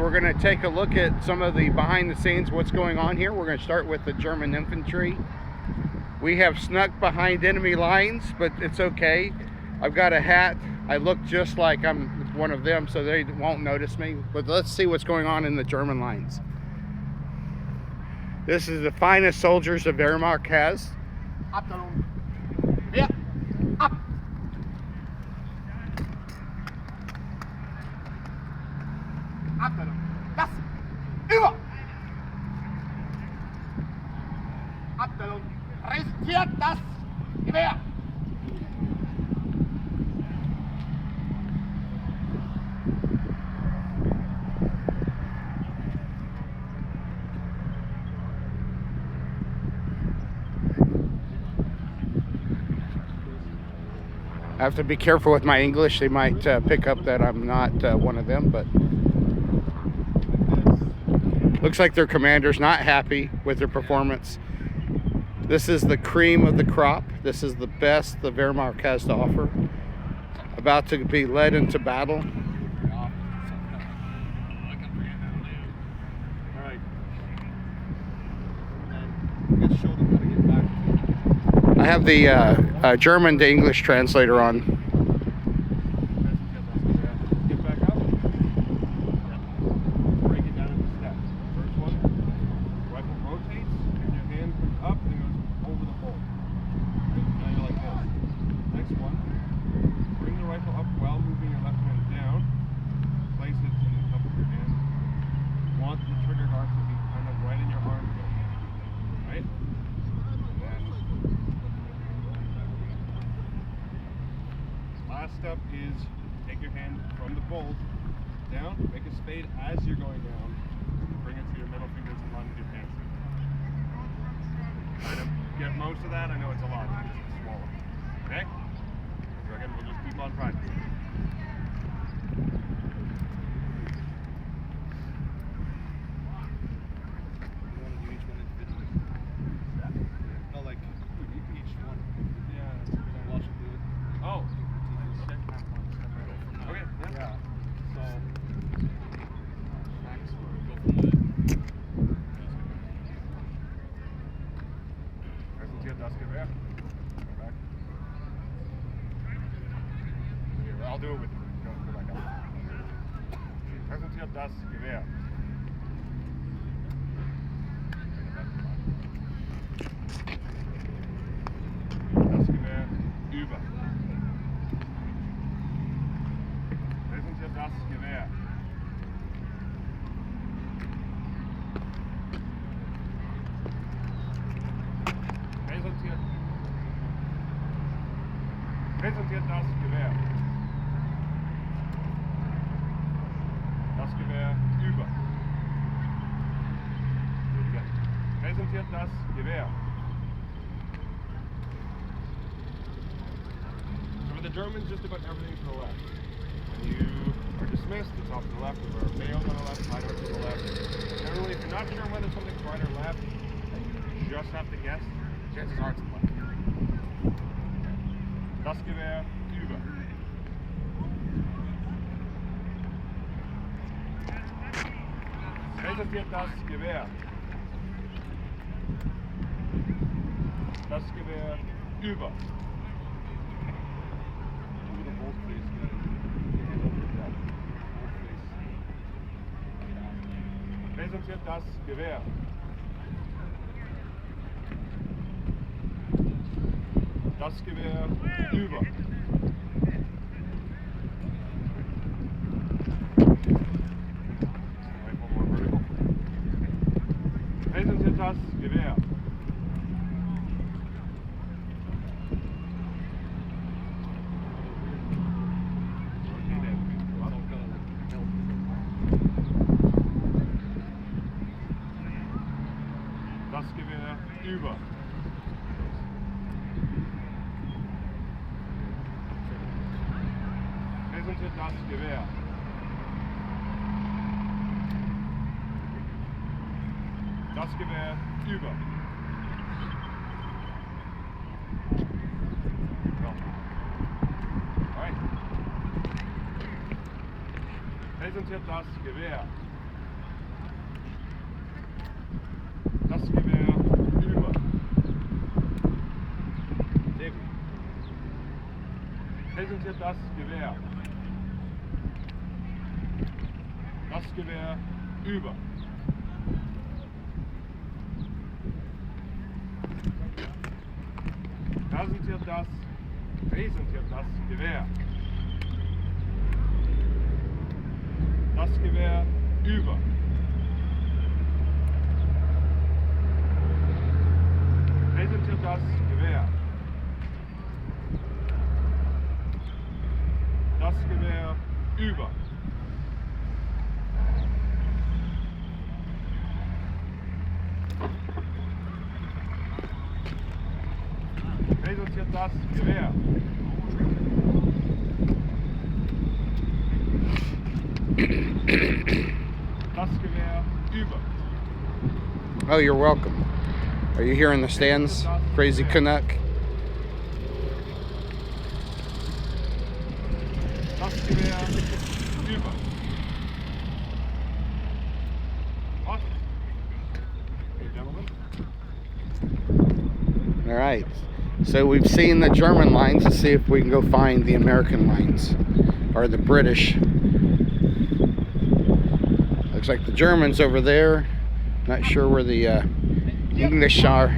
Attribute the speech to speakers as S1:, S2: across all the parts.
S1: we're going to take a look at some of the behind the scenes, what's going on here. We're going to start with the German infantry. We have snuck behind enemy lines, but it's okay. I've got a hat. I look just like I'm one of them, so they won't notice me. But let's see what's going on in the German lines. This is the finest soldiers the Wehrmacht has.
S2: Abteilung. Wer? Ab! Abteilung. Das! Über! Abteilung. Präsentiert das Gewehr!
S1: I have to be careful with my English. They might pick up that I'm not one of them, but looks like their commander's not happy with their performance. This is the cream of the crop. This is the best the Wehrmacht has to offer. About to be led into battle. I have the German to English translator on.
S3: Get back up. Break it down into steps. First one, rifle rotates, and your hand comes up and goes over the hole. Now you're like this. Next one, bring the rifle up while moving your left hand down. Place it in the cup of your hand. You want the trigger guard to be kind of right in your arm. Right? Last step is take your hand from the bolt down, make a spade as you're going down, bring it to your middle fingers in line with your pants. Try to get most of that. I know it's a lot, it's smaller. Okay? So again, we'll just keep on practicing. Das Gewehr. Back. Here, I'll do it with you. Go back up. Präsentiert das Gewehr. Das Gewehr über. Präsentiert das Gewehr. Präsentiert das Gewehr. Das Gewehr über. Präsentiert das Gewehr. So for the Germans, just about everything's to the left. When you are dismissed, it's off to the left. If there are males on the left, side to the left. Generally, if you're not sure whether something's right or left, and you just have to guess, chances are it's left. Das Gewehr über. Präsentiert das Gewehr. Das Gewehr über. Präsentiert das Gewehr. Das Gewehr über. Präsentiert das Gewehr. Das Gewehr über. Präsentiert das Gewehr. Das Gewehr über. Präsentiert das Gewehr. Das Gewehr über. Sehr gut. Präsentiert das Gewehr. Das Gewehr über. Präsentiert das Gewehr. Das Gewehr über. Präsentiert das Gewehr. Das Gewehr über. Präsentiert das Gewehr. Das Gewehr über.
S1: Oh, you're welcome. Are you here in the stands, Crazy Canuck?
S3: Das Gewehr über. What? Hey, gentlemen.
S1: All right. So we've seen the German lines. Let's see if we can go find the American lines or the British. Looks like the Germans over there. Not sure where the English are.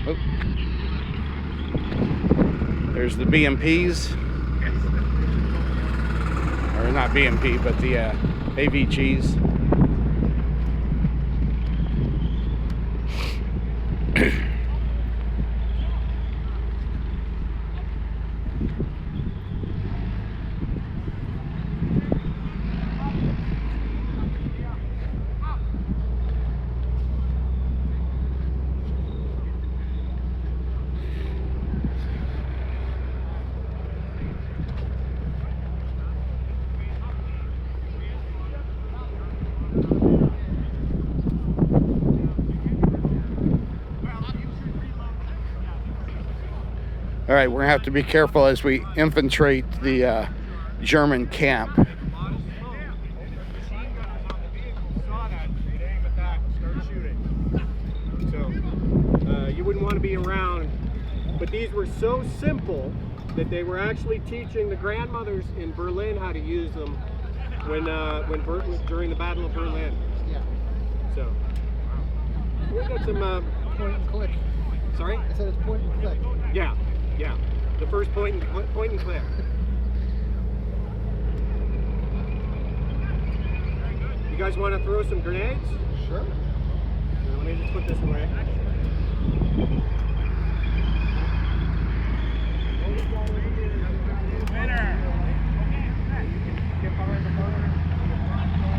S1: Oh. There's the BMPs. Or not BMP, but the AVGs. All right, we're gonna have to be careful as we infiltrate the German camp.
S4: So you wouldn't want to be around, but these were so simple that they were actually teaching the grandmothers in Berlin how to use them during the Battle of Berlin.
S5: Yeah.
S4: So we got some
S5: Point and click.
S4: sorry.
S5: I said it's point and click.
S4: Yeah, yeah. The first point and click. You guys want to throw some grenades?
S5: Sure.
S4: Let me just put this away.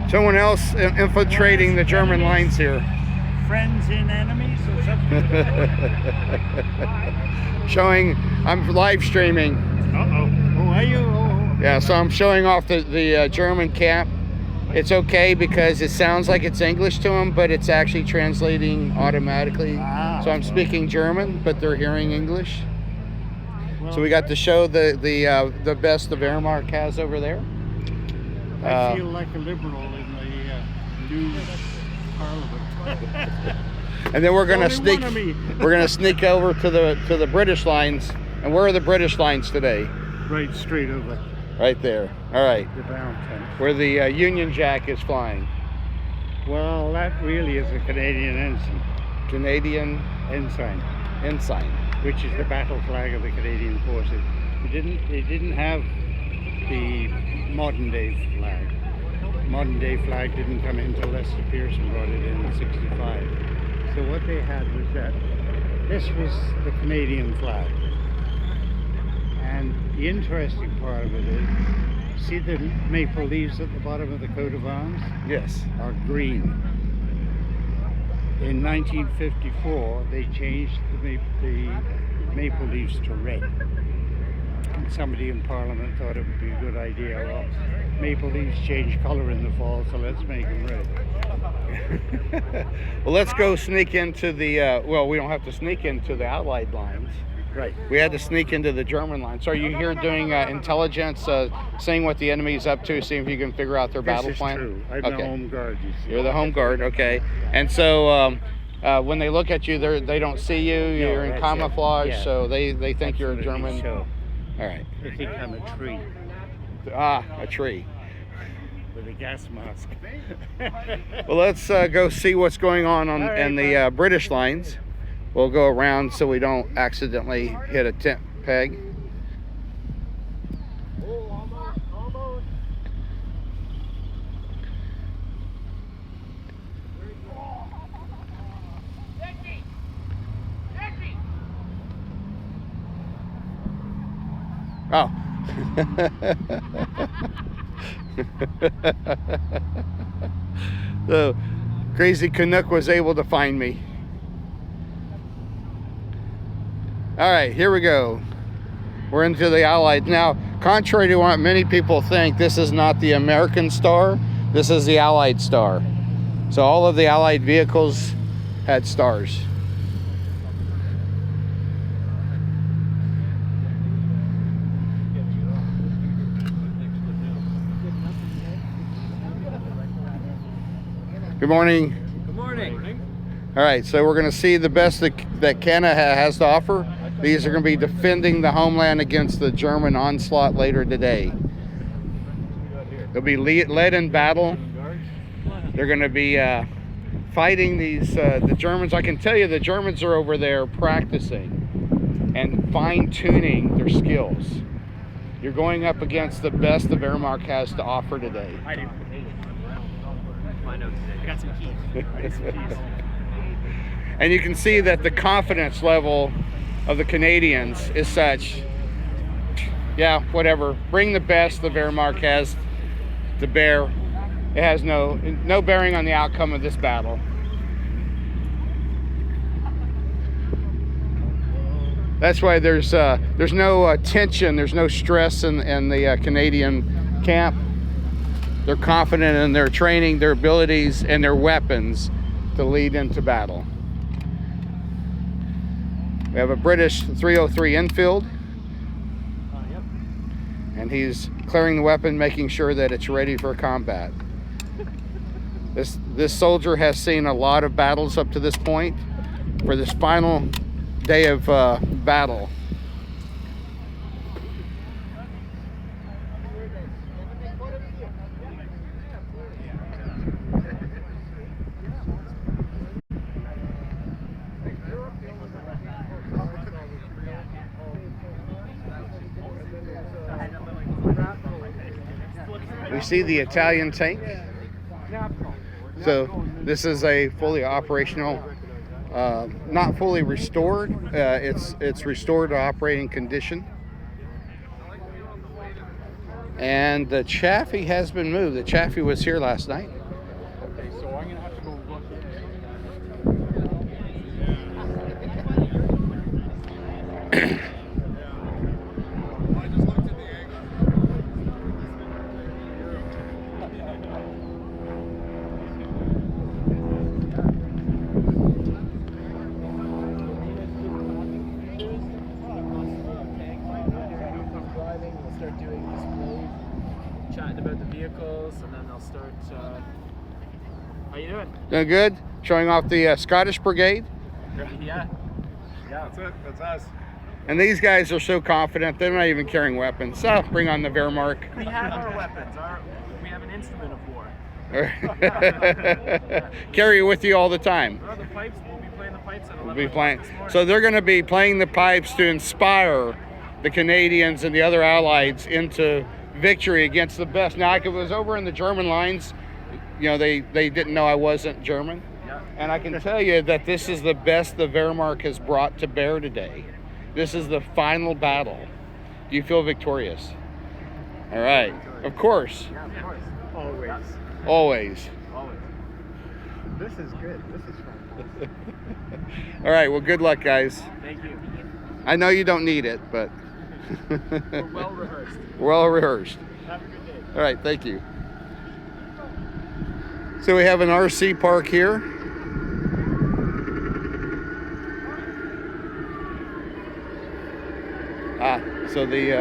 S1: Someone else infiltrating the German lines here.
S6: Friends and enemies or something?
S1: Showing, I'm live streaming.
S6: Uh-oh. Oh, are you? Oh.
S1: Yeah, so I'm showing off the German camp. It's okay because it sounds like it's English to them, but it's actually translating automatically.
S6: Ah,
S1: So I'm speaking German, but they're hearing English.
S6: Well,
S1: So we got to show the best the Wehrmacht has over there.
S6: I feel like a liberal in the new parliament.
S1: And then we're gonna
S6: Only
S1: sneak.
S6: one of me.
S1: We're gonna sneak over to the British lines. And where are the British lines today?
S6: Right straight over
S1: Right there. All right.
S6: the down tent.
S1: Where the Union Jack is flying.
S6: Well, that really is a Canadian ensign,
S1: Canadian ensign.
S6: which is the battle flag of the Canadian forces. They didn't have the modern day flag. Modern day flag didn't come in until Lester Pearson brought it in '65. So what they had was that this was the Canadian flag. And the interesting part of it is, see the maple leaves at the bottom of the coat of arms
S1: Yes.
S6: are green. In 1954, they changed the maple leaves to red. And somebody in Parliament thought it would be a good idea. Well, maple leaves change color in the fall, so let's make them red.
S1: Well, let's go sneak into the. Well, we don't have to sneak into the Allied lines.
S6: Right.
S1: We had to sneak into the German line. So are you here doing intelligence, seeing what the enemy's up to, seeing if you can figure out their battle
S6: This is
S1: plan?
S6: true. I'm the
S1: Okay.
S6: home guard, you see.
S1: You're the home guard, okay. And so when they look at you, they don't see you. You're in
S6: that's it.
S1: camouflage,
S6: Yeah.
S1: so they think you're a
S6: Absolutely
S1: German.
S6: so.
S1: All right.
S6: They think I'm a tree
S1: Ah, a tree.
S6: with a gas mask.
S1: Well, let's go see what's going on
S6: All right,
S1: in the British lines. We'll go around so we don't accidentally hit a tent peg. Oh. The crazy Canuck was able to find me. All right, here we go. We're into the Allied. Now, contrary to what many people think, this is not the American Star. This is the Allied Star. So all of the Allied vehicles had stars. Good morning.
S4: Good morning.
S1: All right, so we're going to see the best that Canada has to offer. These are going to be defending the homeland against the German onslaught later today. They'll be led in battle. They're going to be fighting the Germans. I can tell you the Germans are over there practicing and fine-tuning their skills. You're going up against the best the Wehrmacht has to offer today.
S4: I do. I know today. I got some keys.
S1: And you can see that the confidence level of the Canadians is such, yeah, whatever. Bring the best the Wehrmacht has to bear. It has no bearing on the outcome of this battle. That's why there's no tension, there's no stress in the Canadian camp. They're confident in their training, their abilities, and their weapons to lead into battle. We have a British 303 infield, and he's clearing the weapon, making sure that it's ready for combat. This soldier has seen a lot of battles up to this point. For this final day of battle, we see the Italian tank. So this is a fully operational, not fully restored. It's restored to operating condition. And the Chaffee has been moved. The Chaffee was here last night.
S3: Okay, so I'm gonna have to go look. I just looked at the angle.
S4: We'll start doing displays, chatting about the vehicles, and then they'll start. How you doing?
S1: Doing good. Showing off the Scottish Brigade.
S4: Yeah.
S3: That's it. That's us.
S1: And these guys are so confident, they're not even carrying weapons. So bring on the Wehrmacht.
S4: We have our weapons. We have an instrument of war.
S1: Carry it with you all the time.
S4: The pipes. We'll be playing the pipes at 11
S1: We'll be
S4: o'clock
S1: playing.
S4: this morning.
S1: So they're going to be playing the pipes to inspire the Canadians and the other Allies into victory against the best. Now, I was over in the German lines. You know, they didn't know I wasn't German.
S4: Yeah.
S1: And I can tell you that this is the best the Wehrmacht has brought to bear today. This is the final battle. Do you feel victorious? All right. Of course.
S4: Yeah, of course.
S5: Always.
S1: Always.
S4: Always.
S5: This is good. This is fun.
S1: All right. Well, good luck, guys.
S4: Thank you.
S1: I know you don't need it, but
S4: We're well rehearsed.
S1: well rehearsed.
S4: Have a good day.
S1: All right. Thank you. So we have an RC park here. So the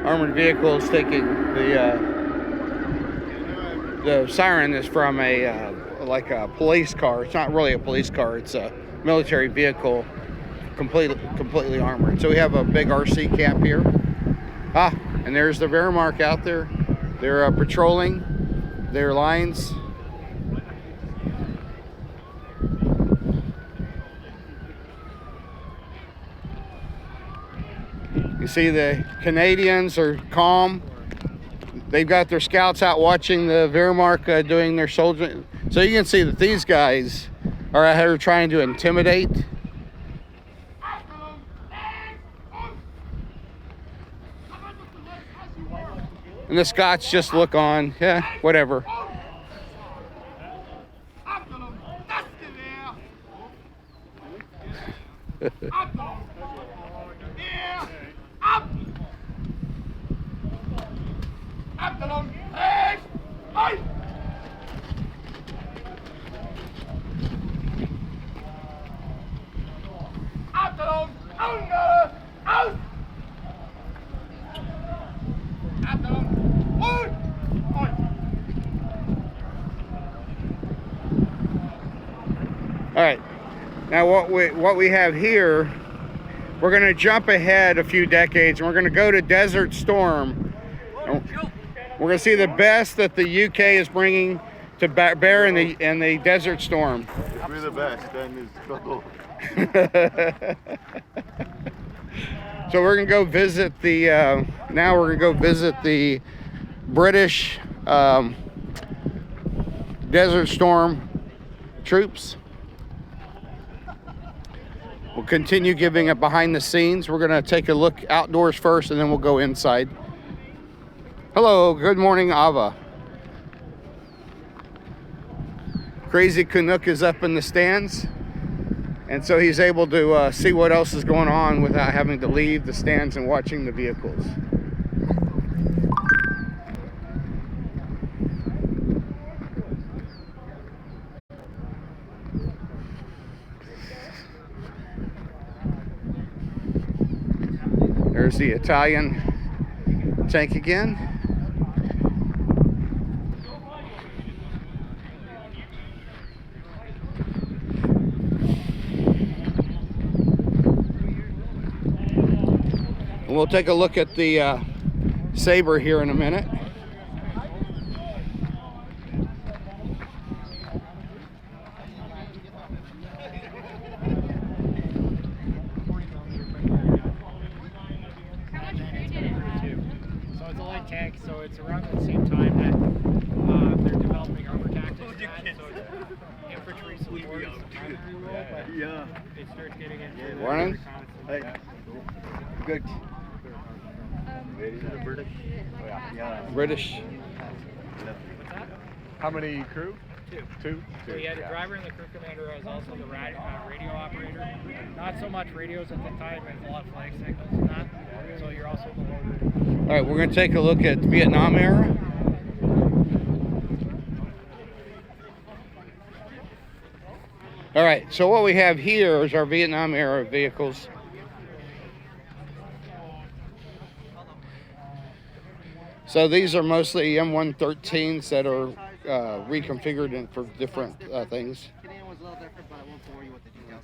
S1: armored vehicle is taking the siren is from a like a police car. It's not really a police car. It's a military vehicle, completely armored. So we have a big RC cap here. And there's the Wehrmacht out there. They're patrolling their lines. You see the Canadians are calm. They've got their scouts out watching the Wehrmacht doing their soldier. So you can see that these guys are out here trying to intimidate. And the Scots just look on, yeah, whatever.
S2: Achtung, das Gewehr! Achtung! Gewehr! Ab! Achtung, rechts! Ein! Achtung, Auge! Aus! Achtung! Und!
S1: All right, now what we have here, we're going to jump ahead a few decades, and we're going to go to Desert Storm. And we're going to see the best that the UK is bringing to bear in the Desert Storm.
S7: If we're the best, then it's trouble.
S1: So we're going to go visit the. Now we're going to go visit the British Desert Storm troops. We'll continue giving it behind the scenes. We're going to take a look outdoors first, and then we'll go inside. Hello, good morning, Ava. Crazy Canuck is up in the stands, and so he's able to see what else is going on without having to leave the stands and watching the vehicles. There's the Italian tank again. And we'll take a look at the Sabre here in a minute.
S5: So it's a light tank, so it's around the same time that they're developing armor tactics. So it's infantry support is the primary role, but
S7: Yeah.
S5: it starts getting into
S1: Morning.
S7: Hey. Good. British? Yeah.
S1: British.
S7: How many crew? Two.
S5: So yeah, the driver and the crew commander is also the radio operator. Not so much radios at the time, there's a lot of flag signals and that. So you're also the loader.
S1: All right, we're going to take a look at Vietnam era. All right, so what we have here is our Vietnam era vehicles. So these are mostly M113s that are reconfigured for different things.
S8: Canadian was a little different, but I won't bore you with the details.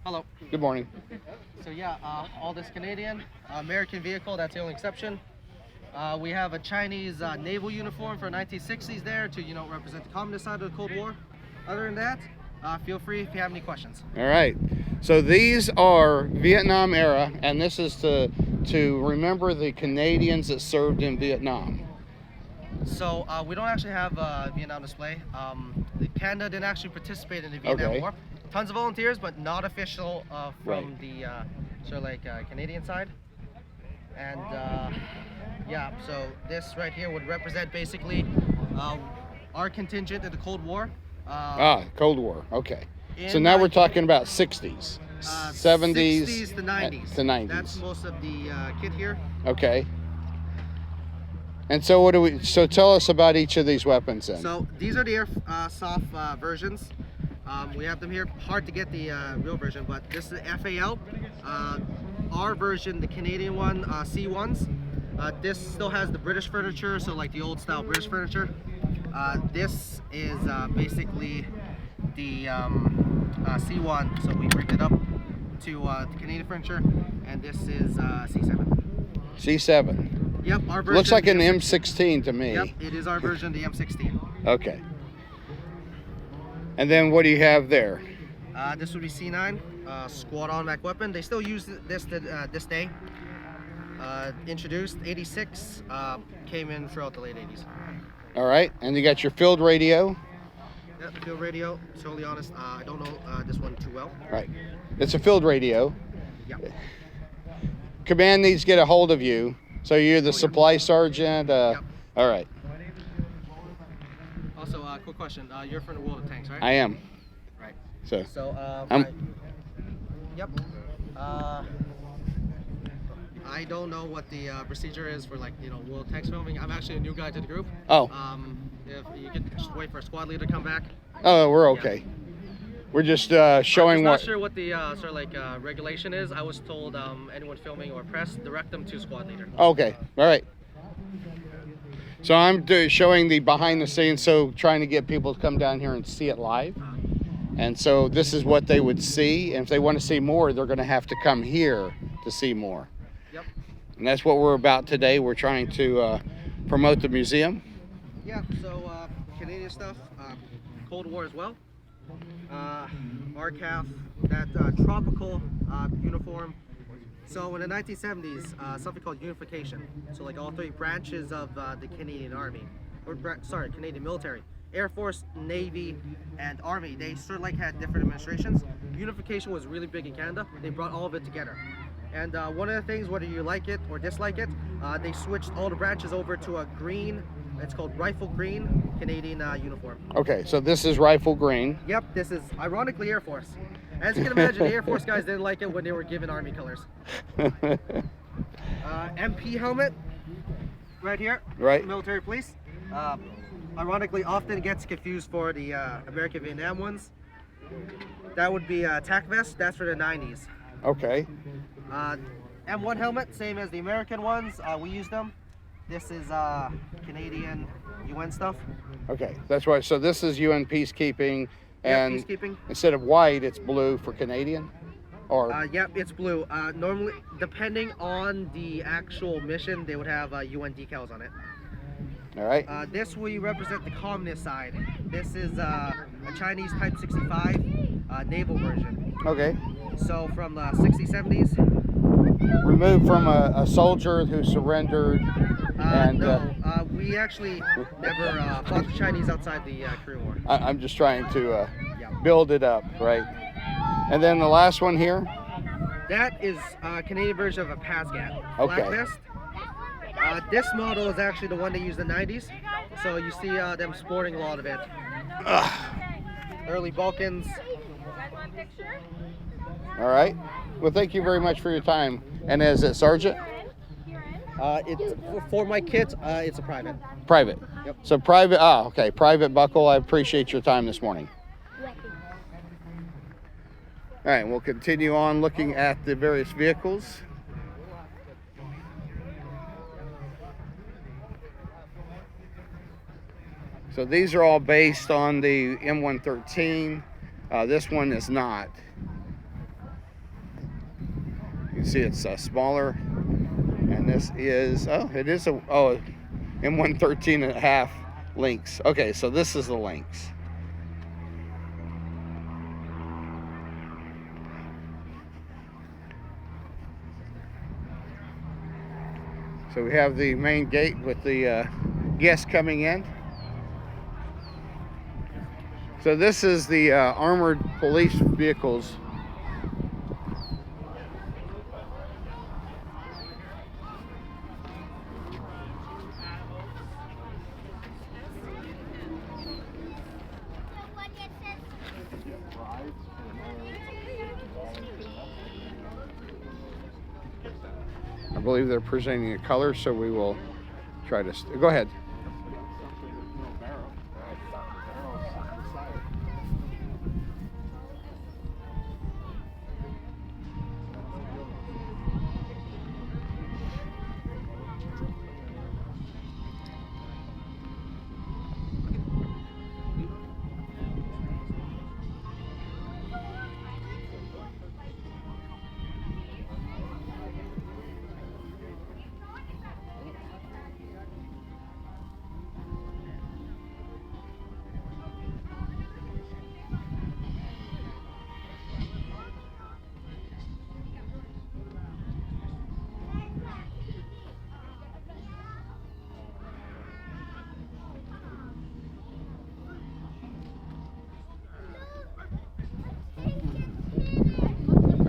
S8: Hello.
S1: Good morning.
S8: So yeah, all this Canadian, American vehicle, that's the only exception. We have a Chinese naval uniform for 1960s there to, represent the communist side of the Cold War. Other than that, feel free if you have any questions.
S1: All right, so these are Vietnam era, and this is to remember the Canadians that served in Vietnam.
S8: So we don't actually have a Vietnam display. Canada didn't actually participate in the Vietnam
S1: Okay.
S8: War. Tons of volunteers, but not official from
S1: Right.
S8: the Canadian side. And yeah, so this right here would represent basically our contingent in the Cold War.
S1: Cold War, okay. So
S8: in,
S1: now we're talking about 60s, 70s,
S8: 60s to 90s.
S1: to 90s.
S8: That's most of the kit here.
S1: Okay. And so what do we? So tell us about each of these weapons then.
S8: So these are the airsoft versions. We have them here. Hard to get the real version, but this is the FAL. our version, the Canadian one, C1s. This still has the British furniture, so like the old style British furniture. This is basically the C1, so we rigged it up to the Canadian furniture, and this is C7.
S1: C7.
S8: Yep, our version.
S1: Looks like an M16 to me.
S8: Yep, it is our version, the M16.
S1: Okay. And then what do you have there?
S8: This would be C9, squad automatic weapon. They still use this to this day. Introduced 86, came in throughout the late 80s.
S1: All right, and you got your field radio.
S8: Yep, field radio. Totally honest, I don't know this one too well.
S1: Right, it's a field radio.
S8: Yep.
S1: Command needs to get a hold of you. So you're the supply sergeant.
S8: Yep.
S1: All right.
S8: Also, quick question. You're from the World of Tanks, right?
S1: I am.
S8: Right.
S1: So.
S8: So. Yep. I don't know what the procedure is for, like, you know, World of Tanks filming. I'm actually a new guy to the group.
S1: Oh.
S8: If you could just wait for a squad leader to come back.
S1: Oh, we're okay. Yeah. We're just showing
S8: I'm
S1: what.
S8: not sure what the sort of like regulation is. I was told anyone filming or press, direct them to squad leader.
S1: Okay. All right. So I'm showing the behind the scenes, so trying to get people to come down here and see it live. And so this is what they would see. And if they want to see more, they're going to have to come here to see more.
S8: Yep.
S1: And that's what we're about today. We're trying to promote the museum.
S8: Yeah, so Canadian stuff, Cold War as well. RCAF, that tropical uniform. So in the 1970s, something called unification. So like all three branches of the Canadian Army, or sorry, Canadian military, Air Force, Navy, and Army, they sort of like had different administrations. Unification was really big in Canada. They brought all of it together. And one of the things, whether you like it or dislike it, they switched all the branches over to a green, it's called rifle green Canadian uniform.
S1: Okay, so this is rifle green.
S8: Yep, this is ironically Air Force. As you can imagine, the Air Force guys didn't like it when they were given Army colors. MP helmet, right here.
S1: Right.
S8: Military police. Ironically, often gets confused for the American Vietnam ones. That would be TAC vest. That's for the 90s.
S1: Okay.
S8: M1 helmet, same as the American ones. We use them. This is Canadian UN stuff.
S1: Okay, that's right. So this is UN peacekeeping, and
S8: yep, peacekeeping.
S1: Instead of white, it's blue for Canadian, or
S8: yep, it's blue. Normally, depending on the actual mission, they would have UN decals on it.
S1: All right.
S8: This we represent the communist side. This is a Chinese Type 65 naval version.
S1: Okay.
S8: So from the 60s, 70s.
S1: Removed from a soldier who surrendered. And
S8: no, we actually never fought the Chinese outside the Korean War.
S1: I'm just trying to build it up, right? And then the last one here?
S8: That is a Canadian version of a PASGAT.
S1: Okay.
S8: Flat vest. This model is actually the one they used in the 90s. So you see them sporting a lot of it. Early Balkans.
S1: All right. Well, thank you very much for your time. And is it Sergeant?
S8: It's for my kids. It's a private.
S1: Private.
S8: Yep.
S1: So private. Okay. Private Buckle. I appreciate your time this morning. All right. We'll continue on looking at the various vehicles. So these are all based on the M113. This one is not. You can see it's smaller. And this is, it is a M113 and a half Lynx. Okay, so this is the Lynx. So we have the main gate with the guests coming in. So this is the armored police vehicles. I believe they're presenting a color, so we will try to go ahead.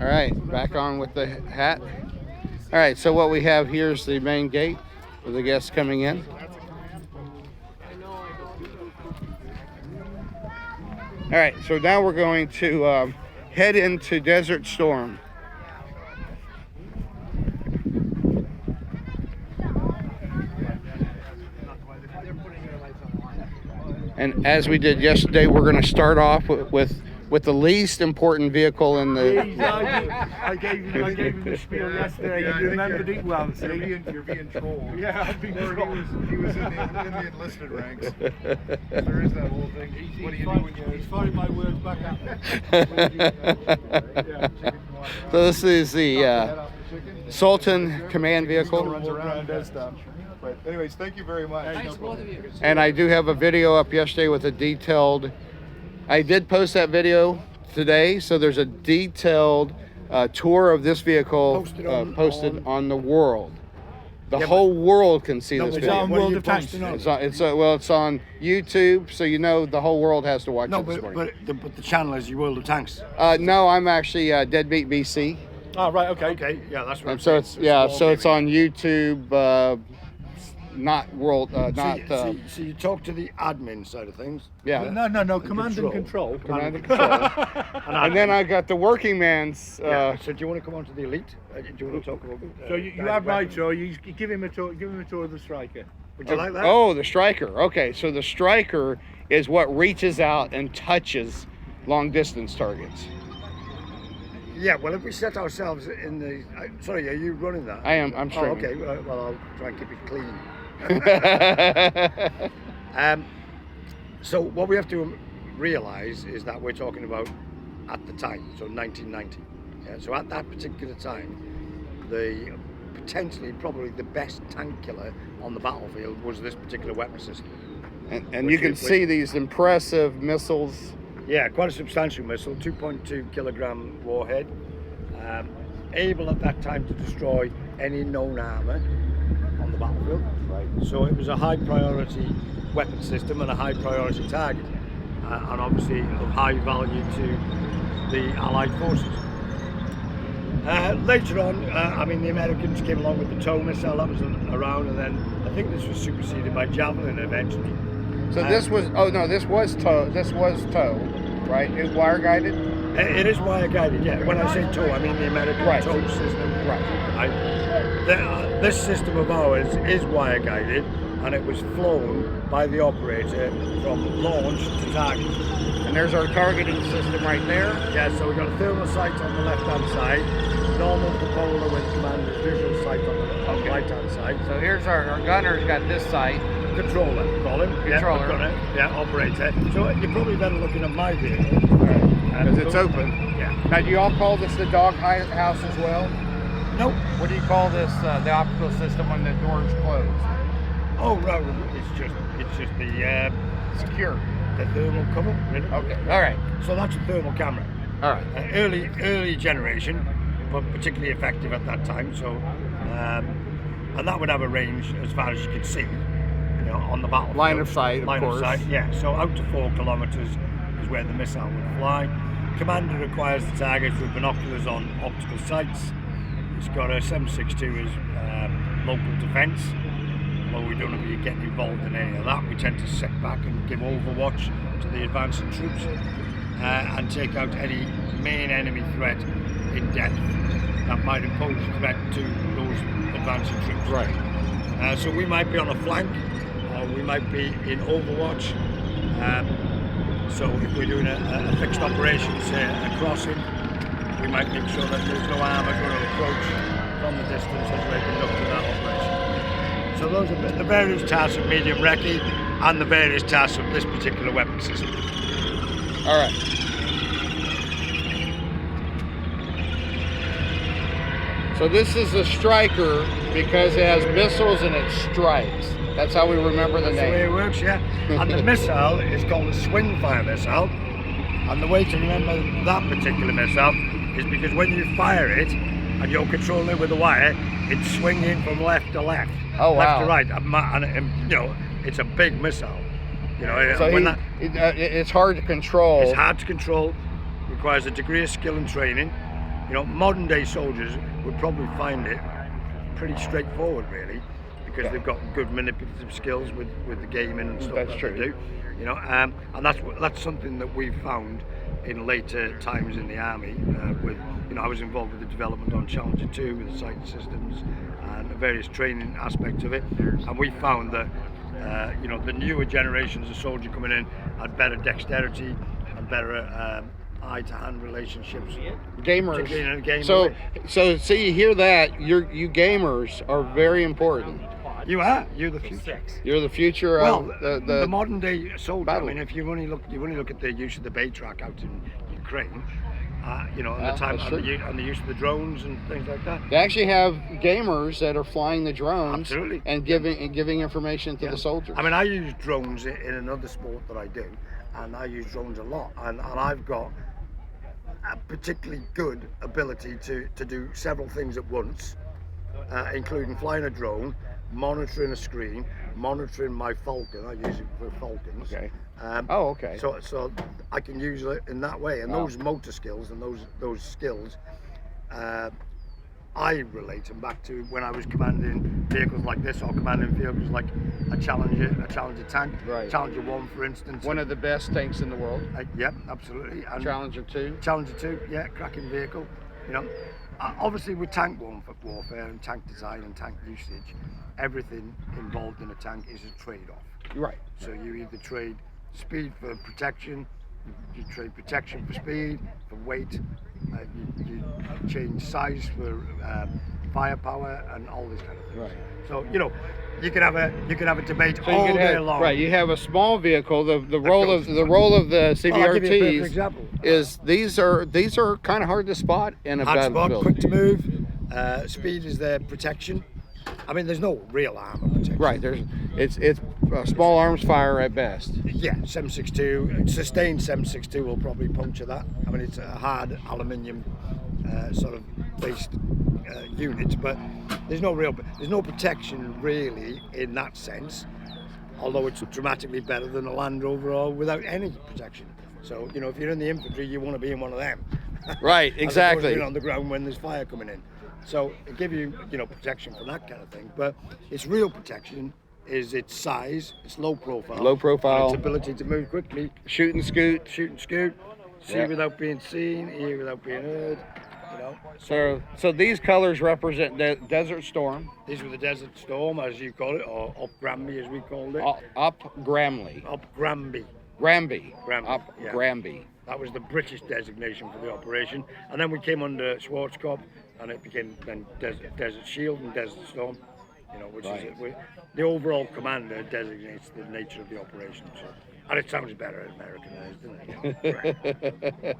S1: right, back on with the hat. All right, so what we have here is the main gate for the guests coming in. All right, so now we're going to head into Desert Storm. And as we did yesterday, we're going to start off with the least important vehicle in the.
S7: I gave him the spiel yesterday. You remembered it well. So
S3: You're being trolled.
S7: yeah, I've been
S3: He was in the enlisted ranks. There is that whole thing. What do you do when
S7: He's firing my words back at me.
S1: So this is the Sultan command vehicle.
S3: runs around and does stuff. But anyways, thank you very much.
S1: And I do have a video up yesterday with a detailed. I did post that video today, so there's a detailed tour of this vehicle posted on the world. The whole world can see this video.
S7: on World of Tanks.
S1: It's on YouTube, so you know the whole world has to watch
S7: No,
S1: it this morning.
S7: but the channel is your World of Tanks.
S1: No, I'm actually Deadbeat BC.
S7: Oh, right, okay. Okay, yeah, that's right.
S1: And so it's on YouTube. Not world, not.
S7: So you talk to the admin side of things.
S1: Yeah.
S7: No. Command and control.
S1: Command and control. And then I got the working man's.
S7: So do you want to come on to the elite? Do you want to talk about?
S9: So you have right, so you give him a tour. Give him a tour of the Striker.
S7: Would you like that?
S1: Oh, the Striker. Okay, so the Striker is what reaches out and touches long distance targets.
S7: Yeah. Well, if we set ourselves in the. Sorry, are you running that?
S1: I am. I'm
S7: Oh,
S1: streaming.
S7: okay. Well, I'll try and keep it clean. So what we have to realise is that we're talking about at the time, so 1990. Yeah, so at that particular time, the potentially probably the best tank killer on the battlefield was this particular weapon system.
S1: And you can see these impressive missiles.
S7: Yeah, quite a substantial missile, 2.2 kilogram warhead, able at that time to destroy any known armour on the battlefield. Right. So it was a high priority weapon system and a high priority target, and obviously of high value to the Allied forces. Later on, the Americans came along with the TOW missile that was around, and then I think this was superseded by Javelin eventually.
S1: So this was TOW. This was TOW, right? It's wire guided.
S7: It is wire guided, yeah. When I say TOW, I mean the American TOW system. Right. This system of ours is wire guided, and it was flown by the operator from launch to target.
S1: And there's our targeting system right there.
S7: Yeah, so we've got a thermal sight on the left-hand side, normal cupola with commander's visual sight on the right-hand side.
S1: So here's our gunner's got this sight.
S7: Controller, call him.
S1: Controller.
S7: Yeah, gunner. Yeah, operator. So you're probably better looking at my vehicle.
S1: Because it's open.
S7: Yeah.
S1: Now, do you all call this the dog house as well?
S7: Nope.
S1: What do you call this, the optical system when the door's closed?
S7: Oh, right. It's just the
S1: Secure.
S7: the thermal cover. Really.
S1: Okay. All right.
S7: So that's a thermal camera.
S1: All right.
S7: Early generation, but particularly effective at that time. So, and that would have a range as far as you can see, on the battlefield.
S1: Line of sight,
S7: Line
S1: of course.
S7: of sight, yeah. So out to 4 kilometers is where the missile would fly. Commander requires the target with binoculars on optical sights. It's got a 7.62 as local defence. Although we don't ever get involved in any of that, we tend to sit back and give overwatch to the advancing troops and take out any main enemy threat in depth that might impose a threat to those advancing troops.
S1: Right.
S7: So we might be on a flank, or we might be in overwatch. So if we're doing a fixed operation, say a crossing, we might make sure that there's no armour going to approach from the distance as we're conducting that operation. So those are the various tasks of medium recce and the various tasks of this particular weapon system.
S1: All right. So this is the Striker because it has missiles and it strikes. That's how we remember the
S7: That's the way
S1: name.
S7: it works, yeah. And the missile is called a swing fire missile. And the way to remember that particular missile is because when you fire it and you're controlling it with a wire, it's swinging from left to left,
S1: Oh,
S7: left
S1: wow.
S7: to right, and it's a big missile.
S1: So
S7: when
S1: it's hard to control.
S7: it's hard to control, requires a degree of skill and training, You know, modern day soldiers would probably find it pretty straightforward, really, because they've got good manipulative skills with the gaming and stuff
S1: That's
S7: that
S1: true.
S7: they do. You know, and that's something that we've found in later times in the army. With, you know, I was involved with the development on Challenger 2 with the sight systems and the various training aspects of it, and we found that you know, the newer generations of soldier coming in had better dexterity and better eye-to-hand relationships.
S1: Gamers.
S7: Particularly in a game
S1: So,
S7: way.
S1: so you hear that? You gamers are very important.
S7: You're the future.
S1: You're the future
S7: Well,
S1: of
S7: the modern day soldier.
S1: battle.
S7: I mean, if you only look at the use of the bay track out in Ukraine, you know, and
S1: Yeah,
S7: the time
S1: that's
S7: and
S1: true.
S7: the use of the drones and things like that.
S1: They actually have gamers that are flying the drones
S7: Absolutely.
S1: and giving information to
S7: Yeah.
S1: the soldiers.
S7: I mean, I use drones in another sport that I do, and I use drones a lot, and I've got a particularly good ability to do several things at once, including flying a drone, monitoring a screen, monitoring my Falcon. I use it for Falcons.
S1: Okay.
S7: Oh,
S1: okay.
S7: So I can use it in that way, and
S1: Wow.
S7: those motor skills and those skills, I relate them back to when I was commanding vehicles like this, or commanding vehicles like a Challenger tank,
S1: Right.
S7: Challenger 1, for instance.
S1: One of the best tanks in the world.
S7: Yeah, absolutely. And
S1: Challenger 2.
S7: Challenger 2, yeah, cracking vehicle. You know, obviously with tank warfare and tank design and tank usage, everything involved in a tank is a trade-off.
S1: Right.
S7: So you either trade speed for protection, you trade protection for speed, for weight, you change size for firepower and all this kind of thing.
S1: Right.
S7: So you know, you can have a debate
S1: So you
S7: all
S1: could
S7: day
S1: have,
S7: long.
S1: right, you have a small vehicle. The role of the CBRTs
S7: I'll give you a perfect example.
S1: is these are kind of hard to spot in a
S7: Hard spot,
S1: battlefield.
S7: quick to move. Speed is their protection. I mean, there's no real armor protection.
S1: Right. It's small arms fire at best.
S7: Yeah, 7.62, sustained 7.62 will probably puncture that. I mean, it's a hard aluminium sort of based unit, but there's no protection really in that sense. Although it's dramatically better than a Land Rover or without any protection. So you know, if you're in the infantry, you want to be in one of them.
S1: Right.
S7: As opposed to
S1: Exactly.
S7: being on the ground when there's fire coming in. So it give you protection from that kind of thing. But its real protection is its size, its low profile,
S1: Low profile.
S7: and its ability to move quickly,
S1: Shoot and scoot.
S7: shoot and scoot, see
S1: Yeah.
S7: without being seen, hear without being heard. You know.
S1: So these colors represent the Desert Storm.
S7: These were the Desert Storm, as you call it, or Up Granby, as we called it.
S1: Up Gramley.
S7: Up Granby.
S1: Granby.
S7: Granby,
S1: Up
S7: yeah.
S1: Granby.
S7: That was the British designation for the operation, and then we came under Schwarzkopf, and it became then Desert Shield and Desert Storm. You know, which
S1: Right.
S7: is the overall commander designates the nature of the operation. So, and it sounds better Americanized, doesn't it?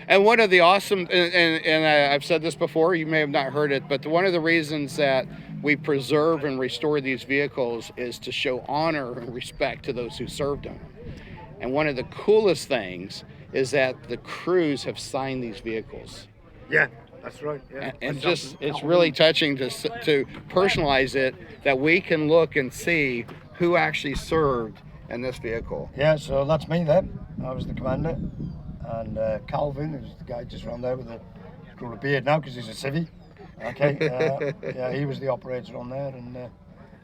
S1: And one of the awesome, and I've said this before, you may have not heard it, but one of the reasons that we preserve and restore these vehicles is to show honor and respect to those who served on them. And one of the coolest things is that the crews have signed these vehicles.
S7: Yeah, that's right. Yeah.
S1: And
S7: That's
S1: just,
S7: something-
S1: it's really touching to personalize it, that we can look and see who actually served in this vehicle.
S7: Yeah, so that's me then. I was the commander, and Calvin, who's the guy just around there with the grown a beard now because he's a civvy. Okay, yeah, he was the operator on there,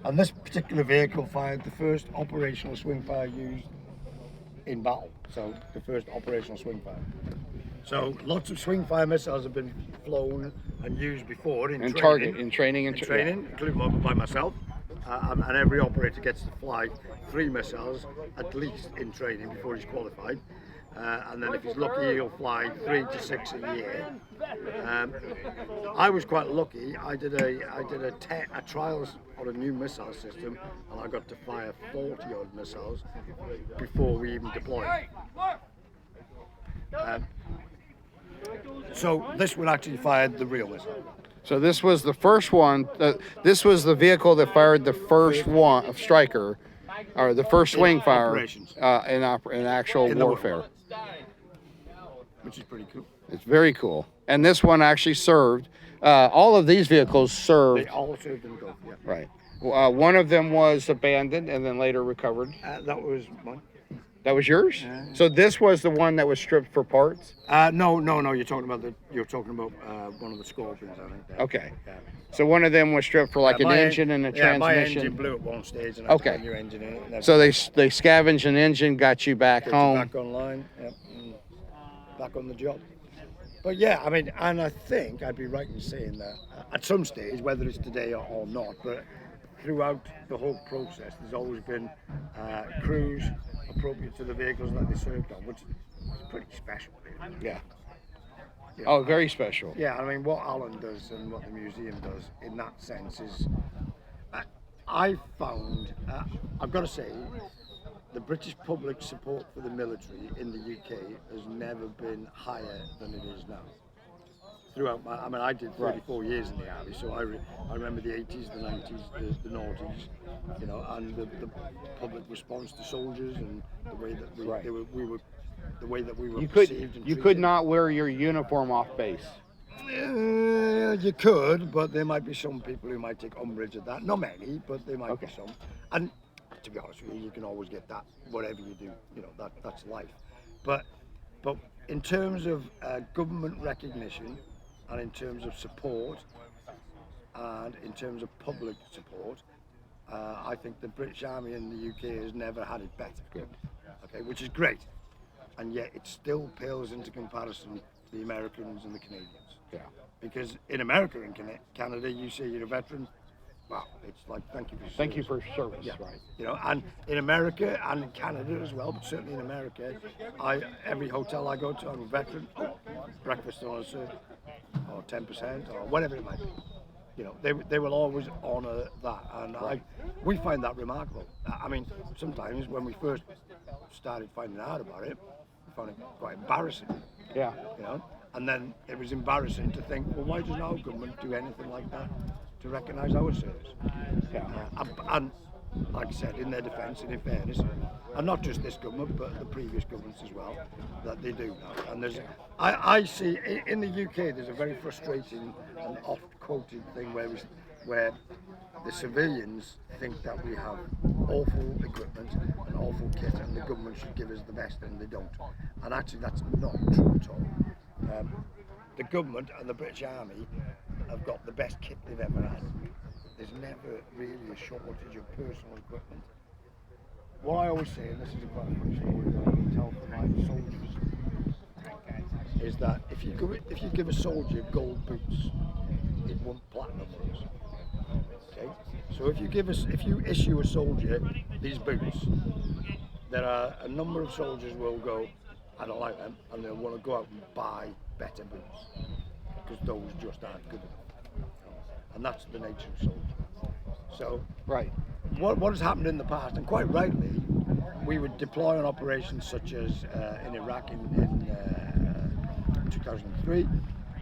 S7: and this particular vehicle fired the first operational swing fire used in battle. So the first operational swing fire. So lots of swing fire missiles have been flown and used before in training, including by myself. And every operator gets to fly 3 missiles at least in training before he's qualified. And then if he's lucky, he'll fly 3 to 6 a year. I was quite lucky. I did a trials on a new missile system, and I got to fire 40 odd missiles before we even deployed. So this one actually fired the real missile.
S1: So this was the first one. This was the vehicle that fired the first one of Striker, or the first swing fire
S7: operations.
S1: in actual
S7: In the
S1: warfare.
S7: Which is pretty cool.
S1: It's very cool. And this one actually served. All of these vehicles served.
S7: They all served in the Gulf, yeah.
S1: Right. One of them was abandoned and then later recovered.
S7: That was mine.
S1: That was yours? So this was the one that was stripped for parts?
S7: No. You're talking about one of the Scorpions, I think.
S1: Okay.
S7: Yeah.
S1: So one of them was stripped for like an engine and a
S7: Yeah, my
S1: transmission.
S7: engine blew at one stage, and I had to
S1: Okay.
S7: put a new engine in it. And
S1: So they scavenged an engine, got you back
S7: got you
S1: home.
S7: back online, yep, and back on the job. But yeah, I mean, and I think I'd be right in saying that at some stage, whether it's today or not, but throughout the whole process, there's always been crews appropriate to the vehicles that they served on, which is pretty special, really.
S1: Yeah.
S7: You
S1: Oh,
S7: know,
S1: very special.
S7: Yeah, I mean, what Alan does and what the museum does in that sense is, I found, I've got to say, the British public support for the military in the UK has never been higher than it is now. Throughout my, I mean, I did 34 years in the army, so I remember the 80s, the 90s, the noughties, you know, and the public response to soldiers and the way that we were the way that we were perceived and
S1: you could
S7: treated.
S1: not wear your uniform off base.
S7: You could, but there might be some people who might take umbrage at that. Not many, but there might be some. And to be honest with you, you can always get that, whatever you do, you know, that's life. But in terms of government recognition, and in terms of support, and in terms of public support, I think the British Army in the UK has never had it better.
S1: Good.
S7: Okay, which is great. And yet it still pales into comparison to the Americans and the Canadians.
S1: Yeah.
S7: Because in America and Canada, you say you're a veteran, wow, it's like, thank you for your
S1: Thank you
S7: service.
S1: for service,
S7: Yeah.
S1: right.
S7: You know, and in America and in Canada as well, but certainly in America, every hotel I go to, I'm a veteran, breakfast on us, or 10%, or whatever it might be. You know, they will always honour that, and we find that remarkable. I mean, sometimes when we first started finding out about it, we found it quite embarrassing.
S1: Yeah.
S7: You know, and then it was embarrassing to think, well, why doesn't our government do anything like that to recognise our service?
S1: Yeah.
S7: And like I said, in their defence and in fairness, and not just this government, but the previous governments as well, that they do now. And I see in the UK, there's a very frustrating and oft-quoted thing where the civilians think that we have awful equipment and awful kit, and the government should give us the best, and they don't. And actually, that's not true at all. The government and the British Army have got the best kit they've ever had. There's never really a shortage of personal equipment. What I always say, and this is a quite funny story that I can tell from my soldiers, is that if you give a soldier gold boots, it won't platinum ones. Okay? So if you issue a soldier these boots, there are a number of soldiers will go, I don't like them, and they'll want to go out and buy better boots because those just aren't good enough. And that's the nature of soldier. So what has happened in the past, and quite rightly, we would deploy on operations such as in Iraq in 2003,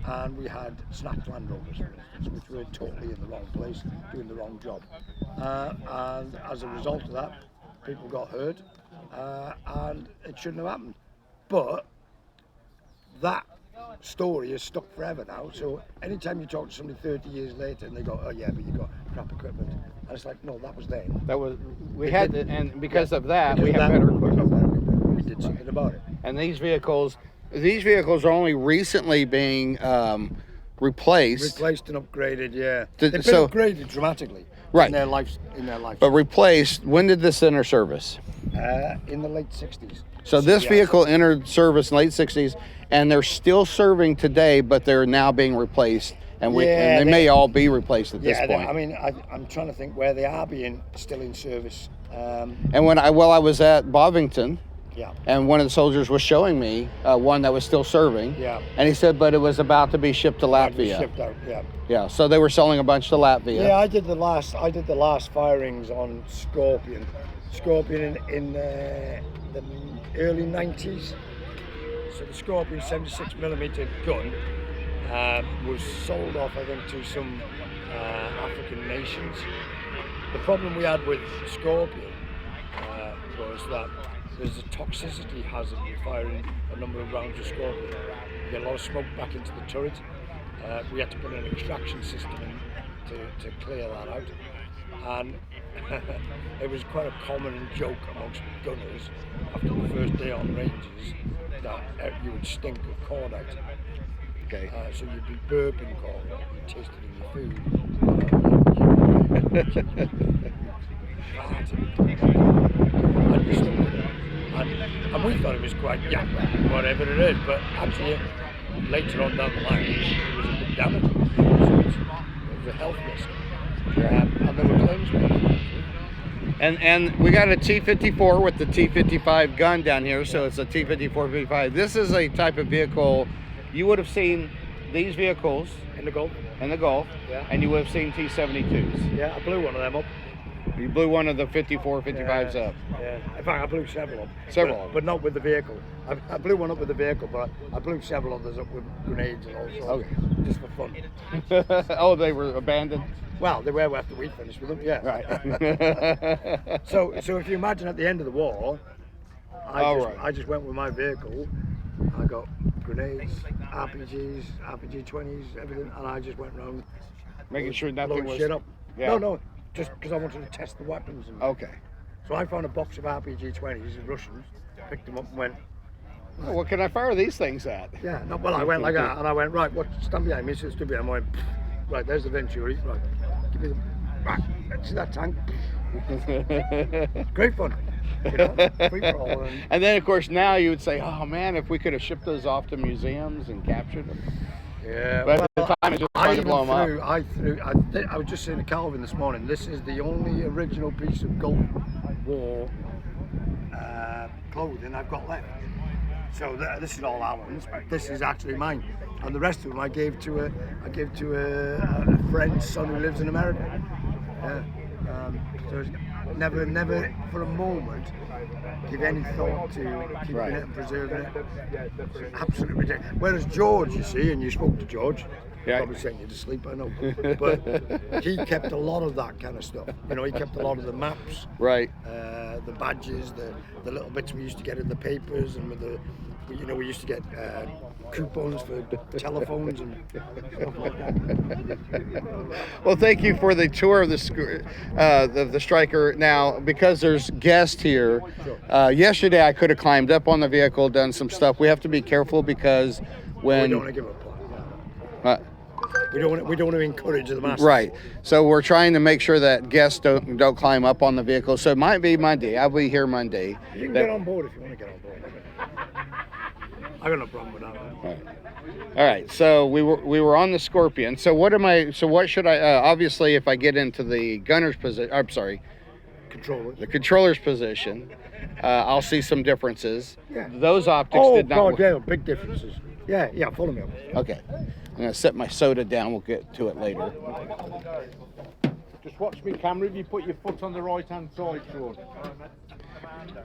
S7: and we had snatched Land Rovers, for instance, which were totally in the wrong place, doing the wrong job. And as a result of that, people got hurt, and it shouldn't have happened. But that story is stuck forever now, so anytime you talk to somebody 30 years later and they go, oh yeah, but you got crap equipment, and it's like, no, that was then.
S1: That was, we had, and because of that, we have better equipment.
S7: We did something about it.
S1: And these vehicles are only recently being replaced.
S7: Replaced and upgraded, yeah.
S1: Did-
S7: They've been
S1: so-
S7: upgraded dramatically
S1: Right.
S7: in their life.
S1: But replaced, when did this enter service?
S7: In the late 60s.
S1: So this
S7: yeah.
S1: vehicle entered service in the late 60s, and they're still serving today, but they're now being replaced, and they may all be replaced at this point.
S7: I mean, I'm trying to think where they are being still in service.
S1: And when I was at Bovington,
S7: Yeah.
S1: and one of the soldiers was showing me one that was still serving,
S7: Yeah.
S1: and he said, but it was about to be shipped to Latvia.
S7: Shipped out, yeah.
S1: Yeah, so they were selling a bunch to Latvia.
S7: Yeah, I did the last firings on Scorpion in the early 90s. So the Scorpion 76mm gun was sold off, I think, to some African nations. The problem we had with Scorpion was that there's a toxicity hazard with firing a number of rounds of Scorpion. You get a lot of smoke back into the turret. We had to put an extraction system in to clear that out. and it was quite a common joke amongst gunners after the first day on ranges that you would stink of cordite.
S1: Okay.
S7: So you'd be burping cordite, you'd taste it in your food. And you stunk it. And we thought it was quite, yeah, whatever it is, but actually later on down the line it was a big damage. So it was a health risk. And there were claims made.
S1: And we got a T-54 with the T-55 gun down here, so it's a T-54-55. This is a type of vehicle you would have seen these vehicles
S7: In the Gulf?
S1: in the Gulf,
S7: Yeah.
S1: and you would have seen T-72s.
S7: Yeah, I blew one of them up.
S1: You blew one of the 54-55s up.
S7: Yeah. In fact, I blew several up.
S1: Several.
S7: But not with the vehicle. I blew one up with the vehicle, but I blew several others up with grenades and all sorts.
S1: Okay.
S7: Just for fun.
S1: Oh, they were abandoned?
S7: Well, they were after we finished with them, yeah.
S1: Right.
S7: So if you imagine at the end of the war,
S1: Right.
S7: I just went with my vehicle. I got grenades, RPGs, RPG-20s, everything, and I just went around
S1: Making sure nothing
S7: blowing
S1: was...
S7: shit up.
S1: Yeah.
S7: No, just because I wanted to test the weapons. And
S1: Okay.
S7: So I found a box of RPG-20s, Russians, picked them up and went,
S1: Well, what can I fire these things at?
S7: yeah, no, well, I went like that, and I went, right, stand behind me, so stood behind me, I went, right, there's the Venturi, right, give me the, right, see that tank? Great fun, you know, free for all.
S1: And then, of course, now you would say, oh, man, if we could have shipped those off to museums and captured them.
S7: Yeah,
S1: But at the time, it just
S7: I
S1: tried to
S7: even
S1: blow them up.
S7: I was just saying to Calvin this morning, this is the only original piece of Gulf War clothing I've got left. So this is all Alan's, but this is actually mine. And the rest of them I gave to a friend's son who lives in America. Yeah. So it's never for a moment give any thought to keeping
S1: Right.
S7: it and preserving it. It's absolutely ridiculous. Whereas George, you see, and you spoke to George,
S1: Yeah.
S7: probably sent you to sleep, I know, but he kept a lot of that kind of stuff. You know, he kept a lot of the maps,
S1: Right.
S7: the badges, the little bits we used to get in the papers, and with the, you know, we used to get coupons for telephones and stuff like that.
S1: Well, thank you for the tour of the Striker. Now, because there's guests here, yesterday I could have climbed up on the vehicle, done some stuff. We have to be careful because when...
S7: We don't want to give a plug. We don't want to encourage the masses.
S1: Right. So we're trying to make sure that guests don't climb up on the vehicle. So it might be Monday. I'll be here Monday.
S7: You can get on board if you want to get on board. I got no problem with that.
S1: All right. So we were on the Scorpion. So what should I? Obviously, if I get into the gunner's position, I'm sorry,
S7: Controllers.
S1: the controller's position, I'll see some differences.
S7: Yeah.
S1: Those optics
S7: Oh
S1: did not.
S7: God, yeah, big differences. Yeah, follow me up.
S1: Okay. I'm gonna set my soda down. We'll get to it later.
S9: Just watch me camera. If you put your foot on the right hand side, Sean.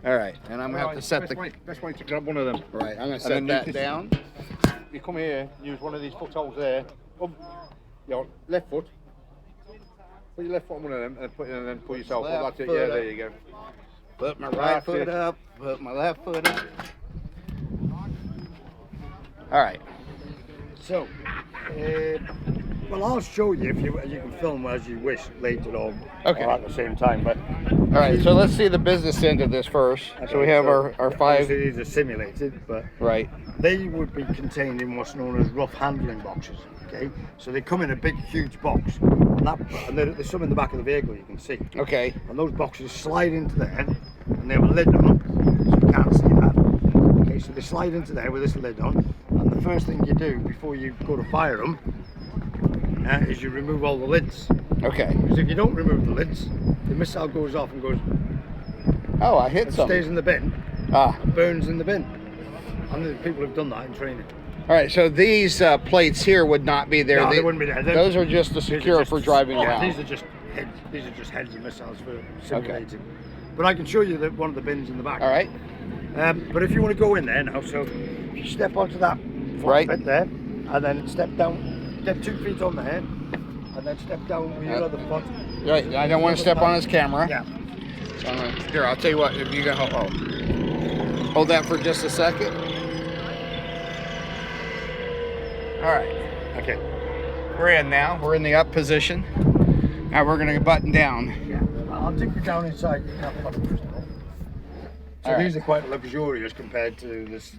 S1: All right. And I'm gonna have to set the.
S9: Best way to grab one of them.
S1: Right. I'm gonna
S9: And
S1: set
S9: then
S1: that
S9: you
S1: down.
S9: You come here, use one of these footholds there. Your left foot. Put your left foot on one of them and then pull yourself
S1: Left
S9: up. That's it.
S1: foot
S9: Yeah,
S1: up.
S9: there you go.
S1: Put my right
S9: That's
S1: foot
S9: it.
S1: up. Put my left foot up. All right.
S7: So, well, I'll show you if you can film as you wish later on.
S1: Okay.
S7: Or at the same time, but
S1: All right. So let's see the business end of this first. So we have our five.
S7: Obviously these are simulated, but
S1: Right.
S7: they would be contained in what's known as rough handling boxes. Okay, so they come in a big, huge box, and there's some in the back of the vehicle you can see.
S1: Okay.
S7: And those boxes slide into there, and they have a lid on them, so you can't see that. Okay, so they slide into there with this lid on, and the first thing you do before you go to fire them is you remove all the lids.
S1: Okay.
S7: Because if you don't remove the lids, the missile goes off and goes,
S1: Oh, I hit
S7: and
S1: something.
S7: stays in the bin,
S1: Ah.
S7: and burns in the bin. And the people have done that in training.
S1: All right. So these plates here would not be there.
S7: No, they wouldn't be there.
S1: Those are just to
S7: These are
S1: secure
S7: just-
S1: for driving
S7: yeah,
S1: around.
S7: These are just heads. These are just heads of missiles for simulating. But I can show you one of the bins in the back.
S1: All right.
S7: But if you want to go in there now, so if you step onto that flat
S1: Right.
S7: bit there, and then step down, step 2 feet on there, and then step down with your other foot.
S1: Right. I don't want to step on his camera.
S7: Yeah.
S1: So here, I'll tell you what. If you can hold that for just a second. All right.
S7: Okay.
S1: We're in now. We're in the up position. Now we're gonna button down.
S7: Yeah. I'll take you down inside. You can have fun first of all. So
S1: All right.
S7: these are quite luxurious compared to this.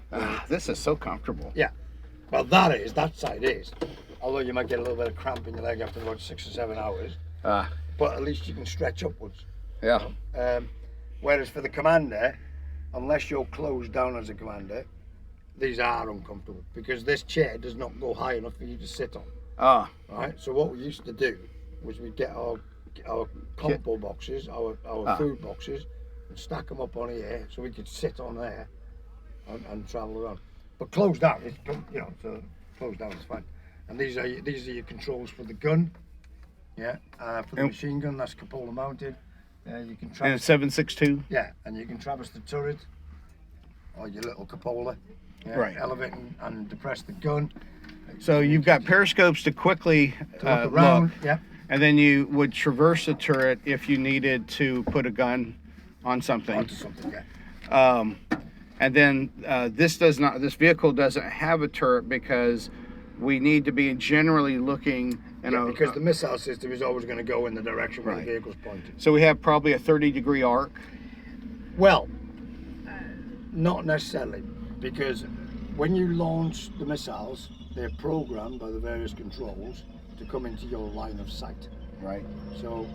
S1: This is so comfortable.
S7: Yeah. Well, that side is. Although you might get a little bit of cramp in your leg after about 6 or 7 hours. But at least you can stretch upwards.
S1: Yeah.
S7: Whereas for the commander, unless you're closed down as a commander, these are uncomfortable because this chair does not go high enough for you to sit on. Right. So what we used to do was we'd get our compo boxes, our food boxes, and stack them up on here so we could sit on there and travel around. But closed down, so closed down is fine. And these are your controls for the gun. Yeah, for the machine gun, that's cupola mounted. You can
S1: And 7.62.
S7: Yeah, and you can traverse the turret or your little cupola. Yeah,
S1: Right.
S7: Elevate and depress the gun.
S1: So you've got periscopes to quickly
S7: Look around.
S1: look,
S7: Yeah.
S1: and then you would traverse the turret if you needed to put a gun on something.
S7: Onto something. Yeah.
S1: And then this vehicle doesn't have a turret because we need to be generally looking.
S7: Because the missile system is always going to go in the direction where
S1: Right.
S7: the vehicle's pointed.
S1: So we have probably a 30-degree arc.
S7: Well, not necessarily, because when you launch the missiles, they're programmed by the various controls to come into your line of sight.
S1: Right.
S7: So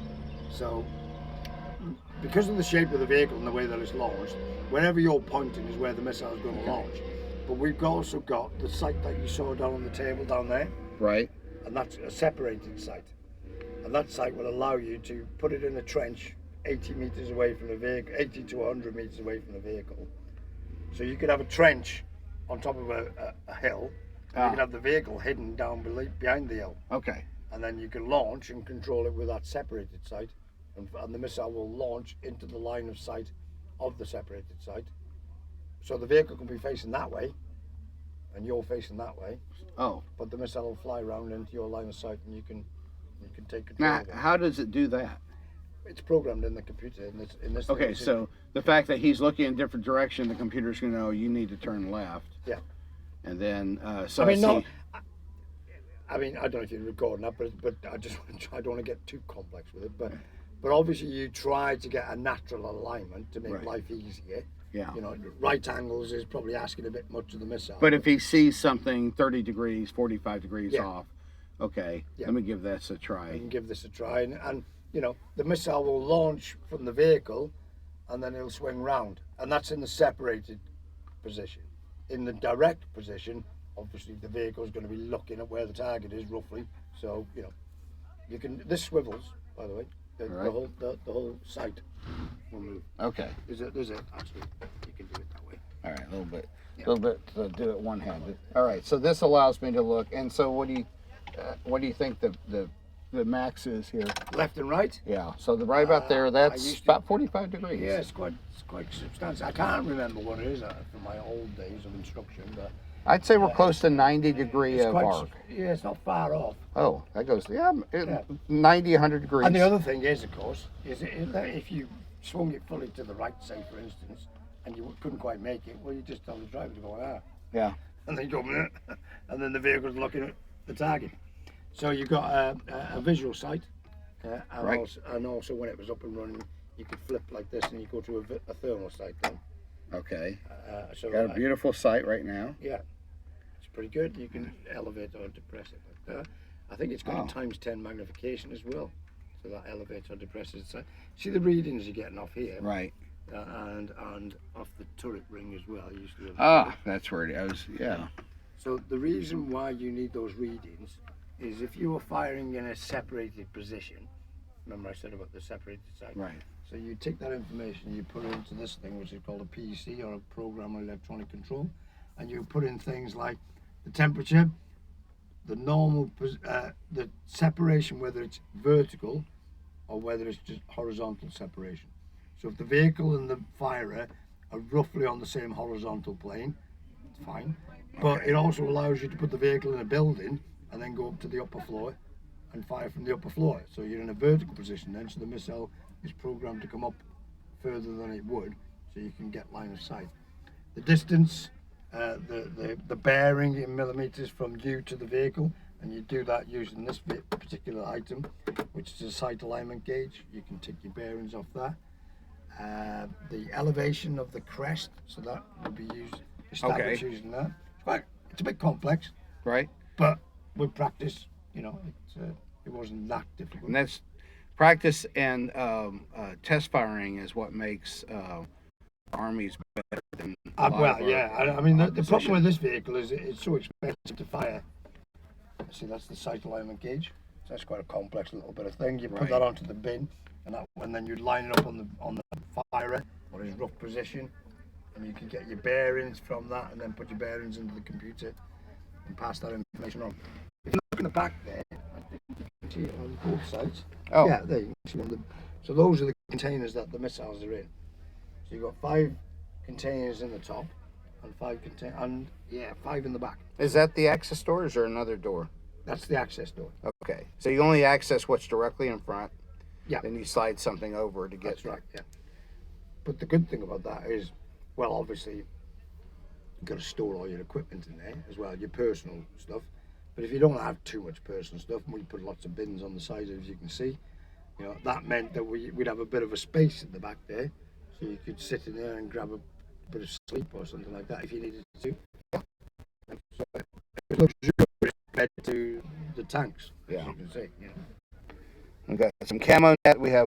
S7: because of the shape of the vehicle and the way that it's launched, wherever you're pointing is where the missile is going to launch. But we've also got the sight that you saw down on the table down there,
S1: Right.
S7: and that's a separated sight. And that sight will allow you to put it in a trench 80 meters away from the vehicle, 80 to 100 meters away from the vehicle. So you could have a trench on top of a hill, and you can have the vehicle hidden down behind the hill.
S1: Okay.
S7: And then you can launch and control it with that separated sight, and the missile will launch into the line of sight of the separated sight. So the vehicle can be facing that way, and you're facing that way,
S1: Oh.
S7: but the missile will fly around into your line of sight, and you can take control
S1: Now,
S7: of it.
S1: how does it do that?
S7: It's programmed in the computer in this thing.
S1: Okay, so the fact that he's looking in a different direction, the computer's going to know you need to turn left.
S7: Yeah.
S1: And then,
S7: I
S1: see,
S7: I don't know if you're recording that, but I don't want to get too complex with it. But obviously you try to get a natural alignment to make
S1: Right.
S7: life easier.
S1: Yeah.
S7: Right angles is probably asking a bit much of the missile.
S1: But if he sees something 30 degrees, 45 degrees
S7: Yeah.
S1: off, okay,
S7: Yeah.
S1: let me give this a
S7: you
S1: try.
S7: can give this a try, and the missile will launch from the vehicle, and then it'll swing round, and that's in the separated position. In the direct position, obviously the vehicle is going to be looking at where the target is roughly. So you can. This swivels, by the way. The whole sight will move.
S1: Okay.
S7: There's it actually. You can do it that way.
S1: All right, a little bit to do it one-handed. All right, so this allows me to look. And so what do you think the max is here?
S7: Left and right.
S1: Yeah. So right about there, that's about 45 degrees.
S7: Yeah, it's quite substantial. I can't remember what it is from my old days of instruction, but
S1: I'd say we're close to 90-degree
S7: it's quite.
S1: arc.
S7: Yeah, it's not far off.
S1: Oh, that goes 90, 100 degrees.
S7: And the other thing is, of course, is that if you swung it fully to the right, say for instance, and you couldn't quite make it, well, you just tell the driver to go
S1: Yeah.
S7: and then you go, and then the vehicle's looking at the target. So you've got a visual sight, and,
S1: Right.
S7: also when it was up and running, you could flip like this and you go to a thermal sight then.
S1: Okay.
S7: So
S1: Got a beautiful sight right now.
S7: yeah, it's pretty good. You can elevate or depress it like that. I think it's got
S1: Oh.
S7: a ×10 magnification as well, so that elevates or depresses the sight. See the readings you're getting off here,
S1: Right.
S7: and off the turret ring as well. You used to have
S1: That's where it is. Yeah.
S7: So the reason why you need those readings is if you were firing in a separated position. Remember I said about the separated sight.
S1: Right.
S7: So you take that information, you put it into this thing, which is called a PEC, or a program of electronic control, and you put in things like the temperature, the normal, the separation, whether it's vertical or whether it's just horizontal separation. So if the vehicle and the firer are roughly on the same horizontal plane, it's fine. But it also allows you to put the vehicle in a building and then go up to the upper floor and fire from the upper floor. So you're in a vertical position then, so the missile is programmed to come up further than it would, so you can get line of sight. The distance, the bearing in millimeters from you to the vehicle,
S10: And you do that using this particular item, which is a sight alignment gauge. You can take your bearings off that. The elevation of the crest, so that would be established using that. It's a bit complex,
S1: Right.
S10: but with practice, it wasn't that difficult.
S1: And that's practice and test firing is what makes armies better than a lot
S10: Well,
S1: of our
S10: yeah. I mean, the problem
S1: opposition.
S10: with this vehicle is it's so expensive to fire. See, that's the sight alignment gauge. So that's quite a complex little bit of thing. You put
S1: Right.
S10: that onto the bin, and then you line it up on the firer or his rough position, and you can get your bearings from that, and then put your bearings into the computer and pass that information on. If you look in the back there, I think you can see it on both sides.
S1: Oh.
S10: Yeah, there you can see them. So those are the containers that the missiles are in. So you've got 5 containers in the top, and 5 in the back.
S1: Is that the access door or is there another door?
S10: That's the access door.
S1: Okay. So you only access what's directly in front.
S10: Yeah.
S1: Then you slide something over to get
S10: That's right, yeah. But the good thing about that is, well, obviously, you've got to store all your equipment in there as well, your personal stuff. But if you don't have too much personal stuff, and we put lots of bins on the side, as you can see, that meant that we'd have a bit of a space at the back there, so you could sit in there and grab a bit of sleep or something like that if you needed to. So it looks compared to the tanks, as you can see.
S1: We got some camo net. We have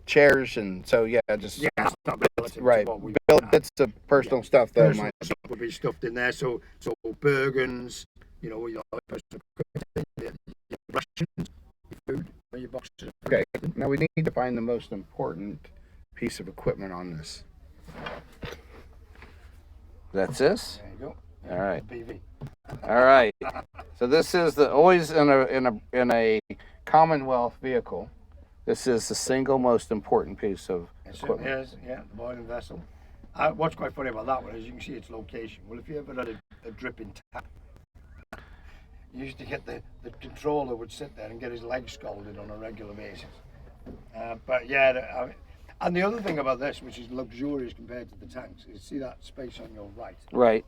S1: chairs, and so just
S10: It's not relative to
S1: right.
S10: what we
S1: Build bits of personal stuff though.
S10: Personal stuff would be stuffed in there. So Bergens, your personal equipment, your rations, your food, your boxes.
S1: Okay. Now we need to find the most important piece of equipment on this. That's this.
S10: There you go.
S1: All right.
S10: BV.
S1: All right. So this is always in a Commonwealth vehicle. This is the single most important piece of
S10: It certainly
S1: equipment.
S10: is, yeah, the boiling vessel. What's quite funny about that one is you can see its location. Well, if you ever had a dripping tap, you used to get the controller would sit there and get his legs scalded on a regular basis. But yeah, and the other thing about this, which is luxurious compared to the tanks, is see that space on your right.
S1: Right.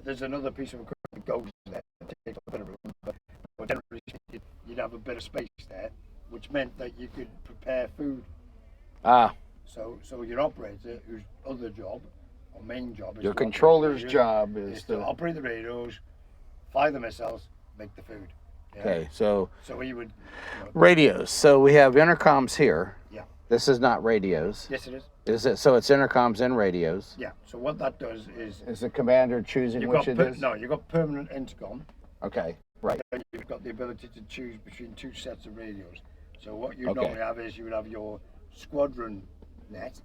S10: There's another piece of equipment that goes there, takes up a bit of room, but generally you'd have a bit of space there, which meant that you could prepare food.
S1: Ah.
S10: So your operator, whose other job, or main job, is
S1: Your
S10: to operate
S1: controller's
S10: the radios,
S1: job is
S10: to operate the radios, fire the missiles, make the food. Yeah?
S1: Okay. So
S10: So he would.
S1: radios. So we have intercoms here.
S10: Yeah.
S1: This is not radios.
S10: Yes, it is.
S1: Is it? So it's intercoms and radios.
S10: Yeah. So what that does is.
S1: Is the commander choosing which it is?
S10: No, you've got permanent intercom.
S1: Okay. Right.
S10: And you've got the ability to choose between 2 sets of radios. So what you
S1: Okay.
S10: normally have is you would have your squadron net,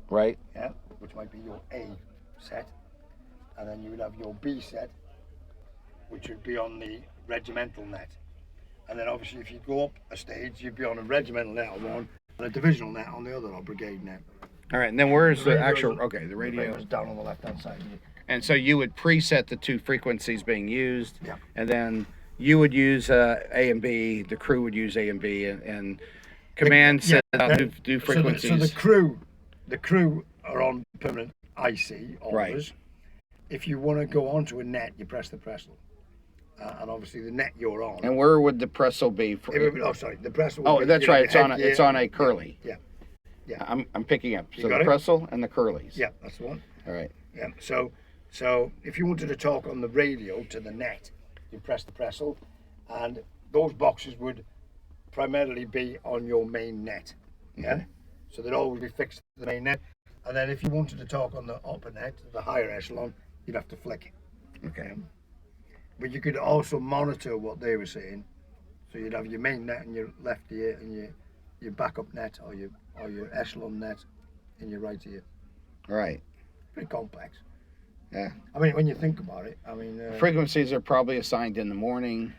S1: Right.
S10: yeah, which might be your A set, and then you would have your B set, which would be on the regimental net. And then obviously if you go up a stage, you'd be on a regimental net on one, and a divisional net on the other, or brigade net.
S1: All right. And then where's the
S10: radios-
S1: actual? Okay, the radio.
S10: is down on the left-hand side here.
S1: And so you would preset the 2 frequencies being used.
S10: Yeah.
S1: And then you would use A and B. The crew would use A and B, and command set out do frequencies.
S10: So the crew are on permanent IC orders.
S1: Right.
S10: If you want to go onto a net, you press the Pressel. And obviously the net you're on.
S1: And where would the Pressel be? For,
S10: It would be, the Pressel. would
S1: oh,
S10: be,
S1: that's
S10: you know,
S1: right.
S10: the
S1: It's on a
S10: headgear.
S1: curly.
S10: Yeah. Yeah.
S1: I'm picking up.
S10: You
S1: So
S10: got
S1: the
S10: it?
S1: Pressel and the curlies.
S10: Yeah, that's the one.
S1: All right.
S10: Yeah. So if you wanted to talk on the radio to the net, you press the Pressel, and those boxes would primarily be on your main net. Yeah.
S1: Okay.
S10: So they'd always be fixed to the main net, and then if you wanted to talk on the upper net, the higher echelon, you'd have to flick it.
S1: Okay.
S10: But you could also monitor what they were saying. So you'd have your main net in your left ear and your backup net or your echelon net in your right ear.
S1: All right.
S10: Pretty complex.
S1: Yeah.
S10: I mean, when you think about it,
S1: Frequencies are probably assigned in the morning.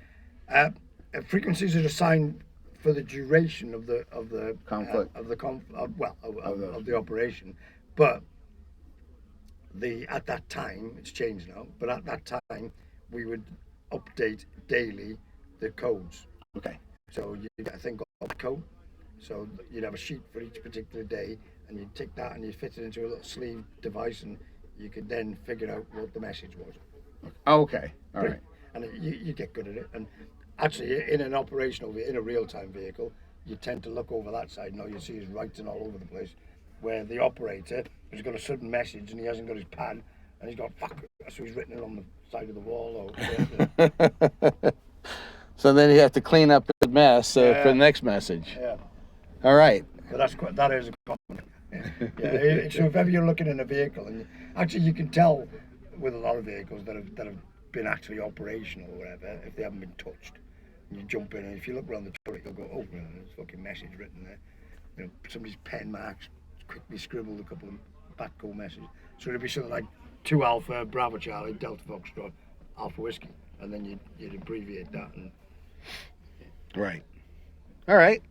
S10: frequencies are assigned for the duration of the
S1: Conflict.
S10: of the operation, but at that time it's changed now. But at that time, we would update daily the codes.
S1: Okay.
S10: So you get a thing called code. So you'd have a sheet for each particular day, and you'd take that and you'd fit it into a little sleeve device, and you could then figure out what the message was.
S1: Okay. All right.
S10: and you get good at it. And actually, in an operational, in a real-time vehicle, you tend to look over that side, and all you see is writing all over the place, where the operator has got a sudden message and he hasn't got his pad, and he's got fuck, so he's written it on the side of the wall or whatever.
S1: So then you have to clean up the mess for
S10: Yeah.
S1: the next message.
S10: Yeah.
S1: All right.
S10: But that is a common. Yeah. So if ever you're looking in a vehicle, and actually you can tell with a lot of vehicles that have been actually operational or whatever, if they haven't been touched, and you jump in, and if you look around the turret, you'll go, oh, well, there's a fucking message written there. You know, somebody's pen marks quickly scribbled a couple of Batco messages. So it'd be something like 2 Alpha, Bravo Charlie, Delta Foxtrot, Alpha Whiskey, and then you'd abbreviate that. And
S1: Right. All right.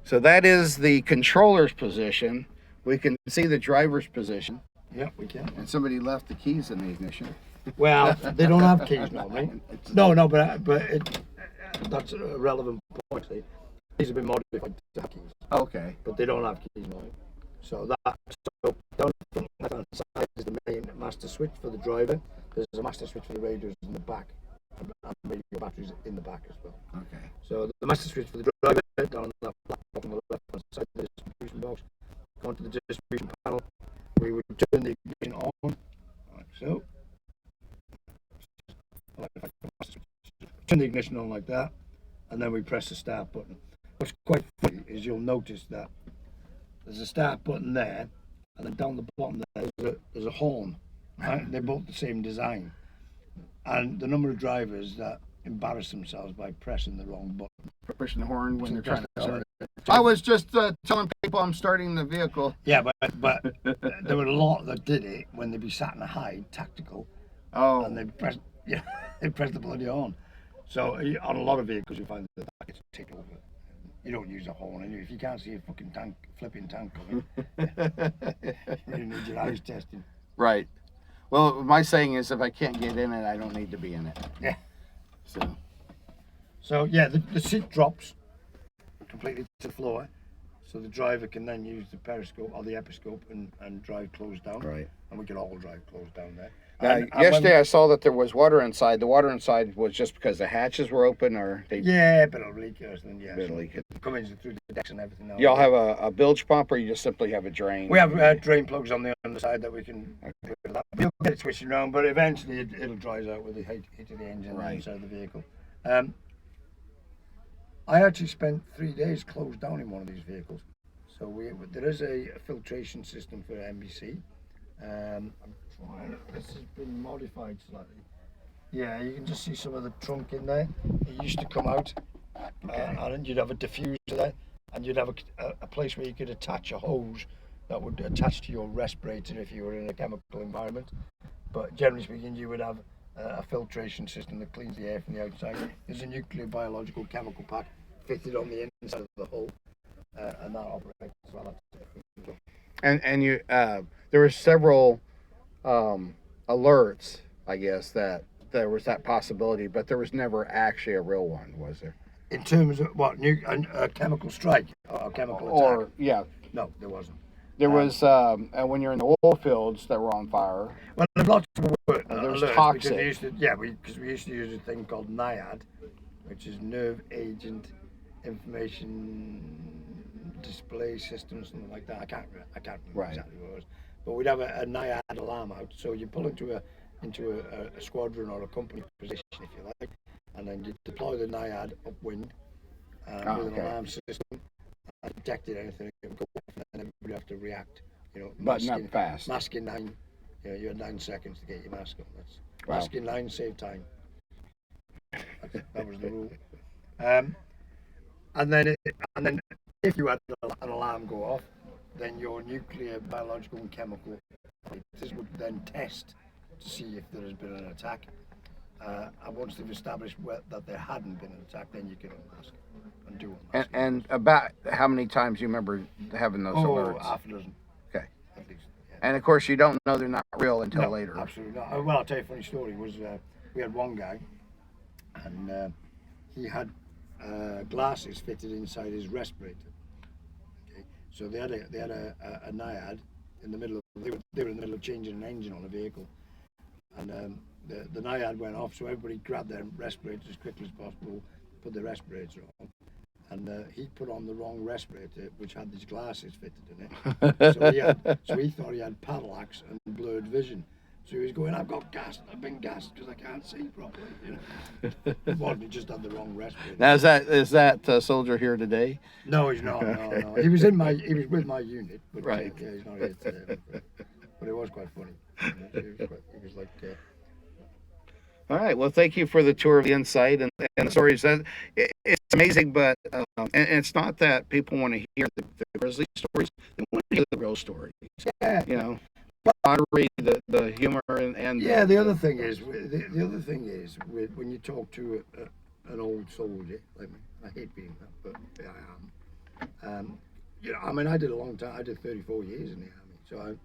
S1: So that is the controller's position. We can see the driver's position.
S10: yeah, we can.
S1: And somebody left the keys in the ignition.
S10: Well, they don't have keys normally. No, but that's a relevant point. These have been modified to have keys,
S1: Okay.
S10: but they don't have keys normally. So down the left-hand side is the main master switch for the driver. There's a master switch for the radios in the back, and radio batteries in the back as well.
S1: Okay.
S10: So the master switch for the driver down that black box on the left-hand side of the distribution box. Go onto the distribution panel. We would turn the ignition on, like so. Turn the ignition on like that, and then we press the start button. What's quite funny is you'll notice that there's a start button there, and then down the bottom there's a horn. Right? They're both the same design, and the number of drivers that embarrass themselves by pressing the wrong button.
S1: Pushing the horn when they're trying to
S10: Sorry.
S1: start it. I was just telling people I'm starting the vehicle.
S10: Yeah, but there were a lot that did it when they'd be sat in a high tactical,
S1: Oh.
S10: and they'd press, they press the bloody horn. So on a lot of vehicles you find that gets ticked over. You don't use a horn, and if you can't see a fucking flipping tank coming, you need your eyes testing.
S1: Right. Well, my saying is if I can't get in it, I don't need to be in it.
S10: Yeah.
S1: So
S10: yeah, the seat drops completely to the floor, so the driver can then use the periscope or the episcope and drive closed down.
S1: Right.
S10: And we can all drive closed down there.
S1: now, yesterday I saw that there was water inside. The water inside was just because the hatches were open, or they
S10: Yeah, but it'll leak or something. Yeah.
S1: Bit of leak.
S10: Come in through the decks and everything. Now.
S1: y'all have a bilge pump, or you just simply have a drain?
S10: We have drain plugs on the underside that we can. We'll get it switching around, but eventually it'll dries out with the heat of the engine
S1: Right.
S10: inside the vehicle. I actually spent 3 days closed down in one of these vehicles. So there is a filtration system for NBC. I'm trying. This has been modified slightly. Yeah, you can just see some of the trunk in there. It used to come out, and then you'd have a diffuser there, and you'd have a place where you could attach a hose that would attach to your respirator if you were in a chemical environment. But generally speaking, you would have a filtration system that cleans the air from the outside. There's a nuclear, biological, chemical pack fitted on the inside of the hull, and that operates as well.
S1: And you there were several alerts, I guess, that there was that possibility, but there was never actually a real one, was there?
S10: In terms of what, a chemical strike or a chemical attack?
S1: Or yeah,
S10: No, there wasn't.
S1: there was and when you're in the oil fields that were on fire.
S10: Well, there's lots of work.
S1: There was
S10: alerts,
S1: toxic.
S10: because we used to use a thing called NIAD, which is Nerve Agent Information Display System, something like that. I can't remember
S1: Right.
S10: exactly what it was. But we'd have a NIAD alarm out. So you pull into a squadron or a company position, if you like, and then you deploy the NIAD upwind with an alarm system. And detected anything, it would go off, and then everybody have to react.
S1: But not fast.
S10: Masking 9. You had 9 seconds to get your mask on. That's
S1: Wow.
S10: masking 9, save time. That was the rule. And then if you had an alarm go off, then your nuclear, biological, and chemical operators would then test to see if there has been an attack. And once they've established that there hadn't been an attack, then you can unmask and do unmask.
S1: And about how many times you remember having those alerts?
S10: Half a dozen.
S1: Okay.
S10: At least. Yeah.
S1: And of course, you don't know they're not real until
S10: No,
S1: later.
S10: Absolutely not. Well, I'll tell you a funny story. We had one guy, and he had glasses fitted inside his respirator. Okay, so they had a NIAD in the middle of. They were in the middle of changing an engine on a vehicle, and the NIAID went off, so everybody grabbed their respirators as quickly as possible, put their respirator on, and he put on the wrong respirator, which had these glasses fitted in it. So he thought he had parallax and blurred vision. So he was going, I've got gas, I've been gassed because I can't see properly. You know, well, he just had the wrong respirator.
S1: Now is that soldier here today?
S10: No, he's not. No. He was with my unit, but
S1: right.
S10: Yeah, he's not here today. But it was quite funny. It was like.
S1: All right. Well, thank you for the tour of the inside and the stories. It's amazing, but and it's not that people want to hear the grizzly stories; they want to hear the real stories.
S10: Yeah.
S1: You know, pottery, the humor, and
S10: yeah. The other thing is when you talk to an old soldier like me, I hate being that, but I am. You know, I mean, I did a long time. I did 34 years in the army, so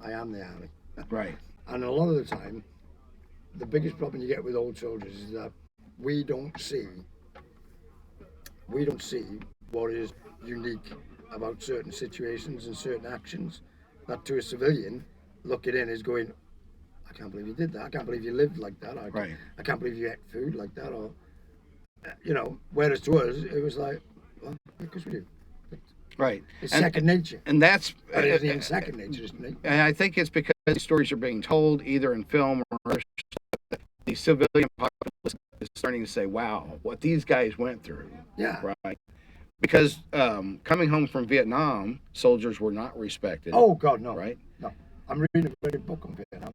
S10: I am the army.
S1: Right.
S10: And a lot of the time, the biggest problem you get with old soldiers is that we don't see what is unique about certain situations and certain actions that to a civilian looking in is going, I can't believe you did that, I can't believe you lived like that, I can't believe you ate food like that, or you know, whereas to us it was like, well, because we do.
S1: Right.
S10: It's second nature.
S1: And that's
S10: it isn't even second nature, isn't it?
S1: And I think it's because these stories are being told either in film or the civilian populace is starting to say, wow, what these guys went through.
S10: Yeah.
S1: Right. Because coming home from Vietnam, soldiers were not respected.
S10: Oh, God, no.
S1: Right?
S10: No. I'm reading a very book on Vietnam.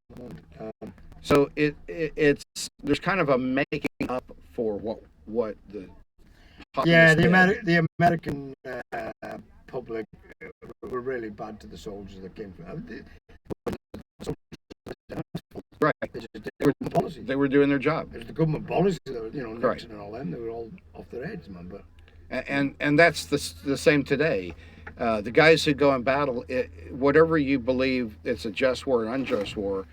S1: So it's there's kind of a making up for what the
S10: the American public were really bad to the soldiers that came from.
S1: Right. They were doing their job.
S10: It was the government policy that was, Nixon
S1: right.
S10: and all them. They were all off their heads, man. But
S1: and that's the same today. The guys who go in battle, whatever you believe, it's a just war, an unjust war.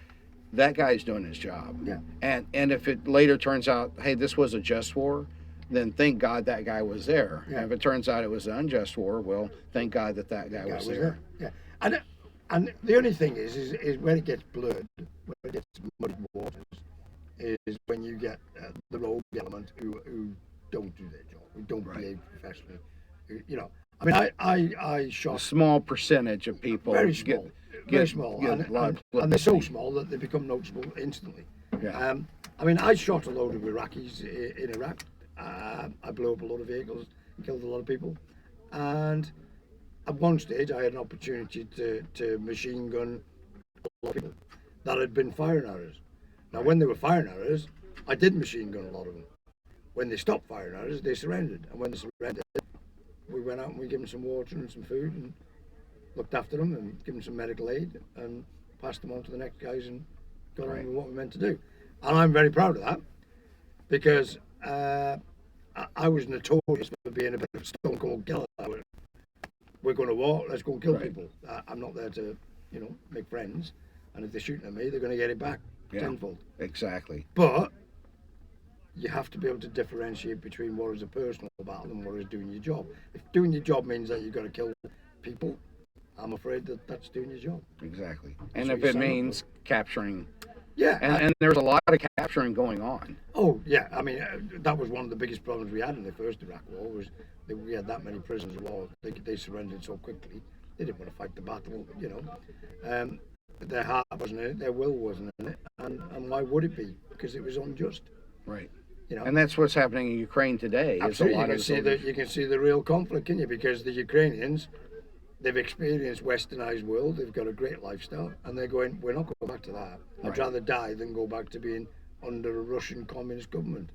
S1: That guy's doing his job.
S10: Yeah.
S1: And if it later turns out, hey, this was a just war, then thank God that guy was there.
S10: Yeah.
S1: And if it turns out it was an unjust war, well, thank God that guy was there.
S10: Yeah. And the only thing is when it gets blurred, when it gets muddy waters, is when you get the rogue element who don't do their job, who don't behave professionally. You know, I mean, I shot
S1: a small percentage of people.
S10: Very small. Very small. And they're so small that they become noticeable instantly.
S1: Yeah.
S10: I mean, I shot a load of Iraqis in Iraq. I blew up a lot of vehicles, killed a lot of people, and at one stage I had an opportunity to machine gun a lot of people that had been firing at us. Now, when they were firing at us, I did machine gun a lot of them. When they stopped firing at us, they surrendered, and when they surrendered, we went out and we gave them some water and some food and looked after them and gave them some medical aid and passed them on to the next guys and got on with what we meant to do. And I'm very proud of that because I was notorious for being a bit of a stone cold killer. We're going to war, let's go and kill people. I'm not there to, make friends. And if they're shooting at me, they're going to get it back tenfold.
S1: Exactly.
S10: But you have to be able to differentiate between what is a personal battle and what is doing your job. If doing your job means that you've got to kill people, I'm afraid that's doing your job.
S1: Exactly. And if it means capturing...
S10: Yeah.
S1: And there's a lot of capturing going on.
S10: Oh, yeah. I mean, that was one of the biggest problems we had in the first Iraq war, was that we had that many prisoners of war. They surrendered so quickly. They didn't want to fight the battle, Their heart wasn't in it, their will wasn't in it. And why would it be? Because it was unjust.
S1: Right. And that's what's happening in Ukraine today.
S10: Absolutely. You can see the real conflict, can you? Because the Ukrainians, they've experienced westernized world, they've got a great lifestyle, and they're going, we're not going back to that. I'd rather die than go back to being under a Russian communist government.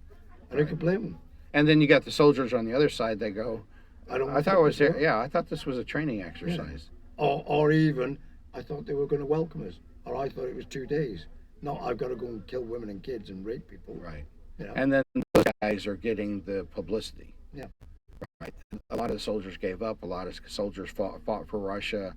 S10: And who can blame them?
S1: And then you got the soldiers on the other side, they go, I thought this was a training exercise.
S10: Yeah. Or even, I thought they were going to welcome us. Or I thought it was 2 days. No, I've got to go and kill women and kids and rape people.
S1: Right. And then those guys are getting the publicity.
S10: Yeah.
S1: Right. A lot of the soldiers gave up. A lot of soldiers fought for Russia.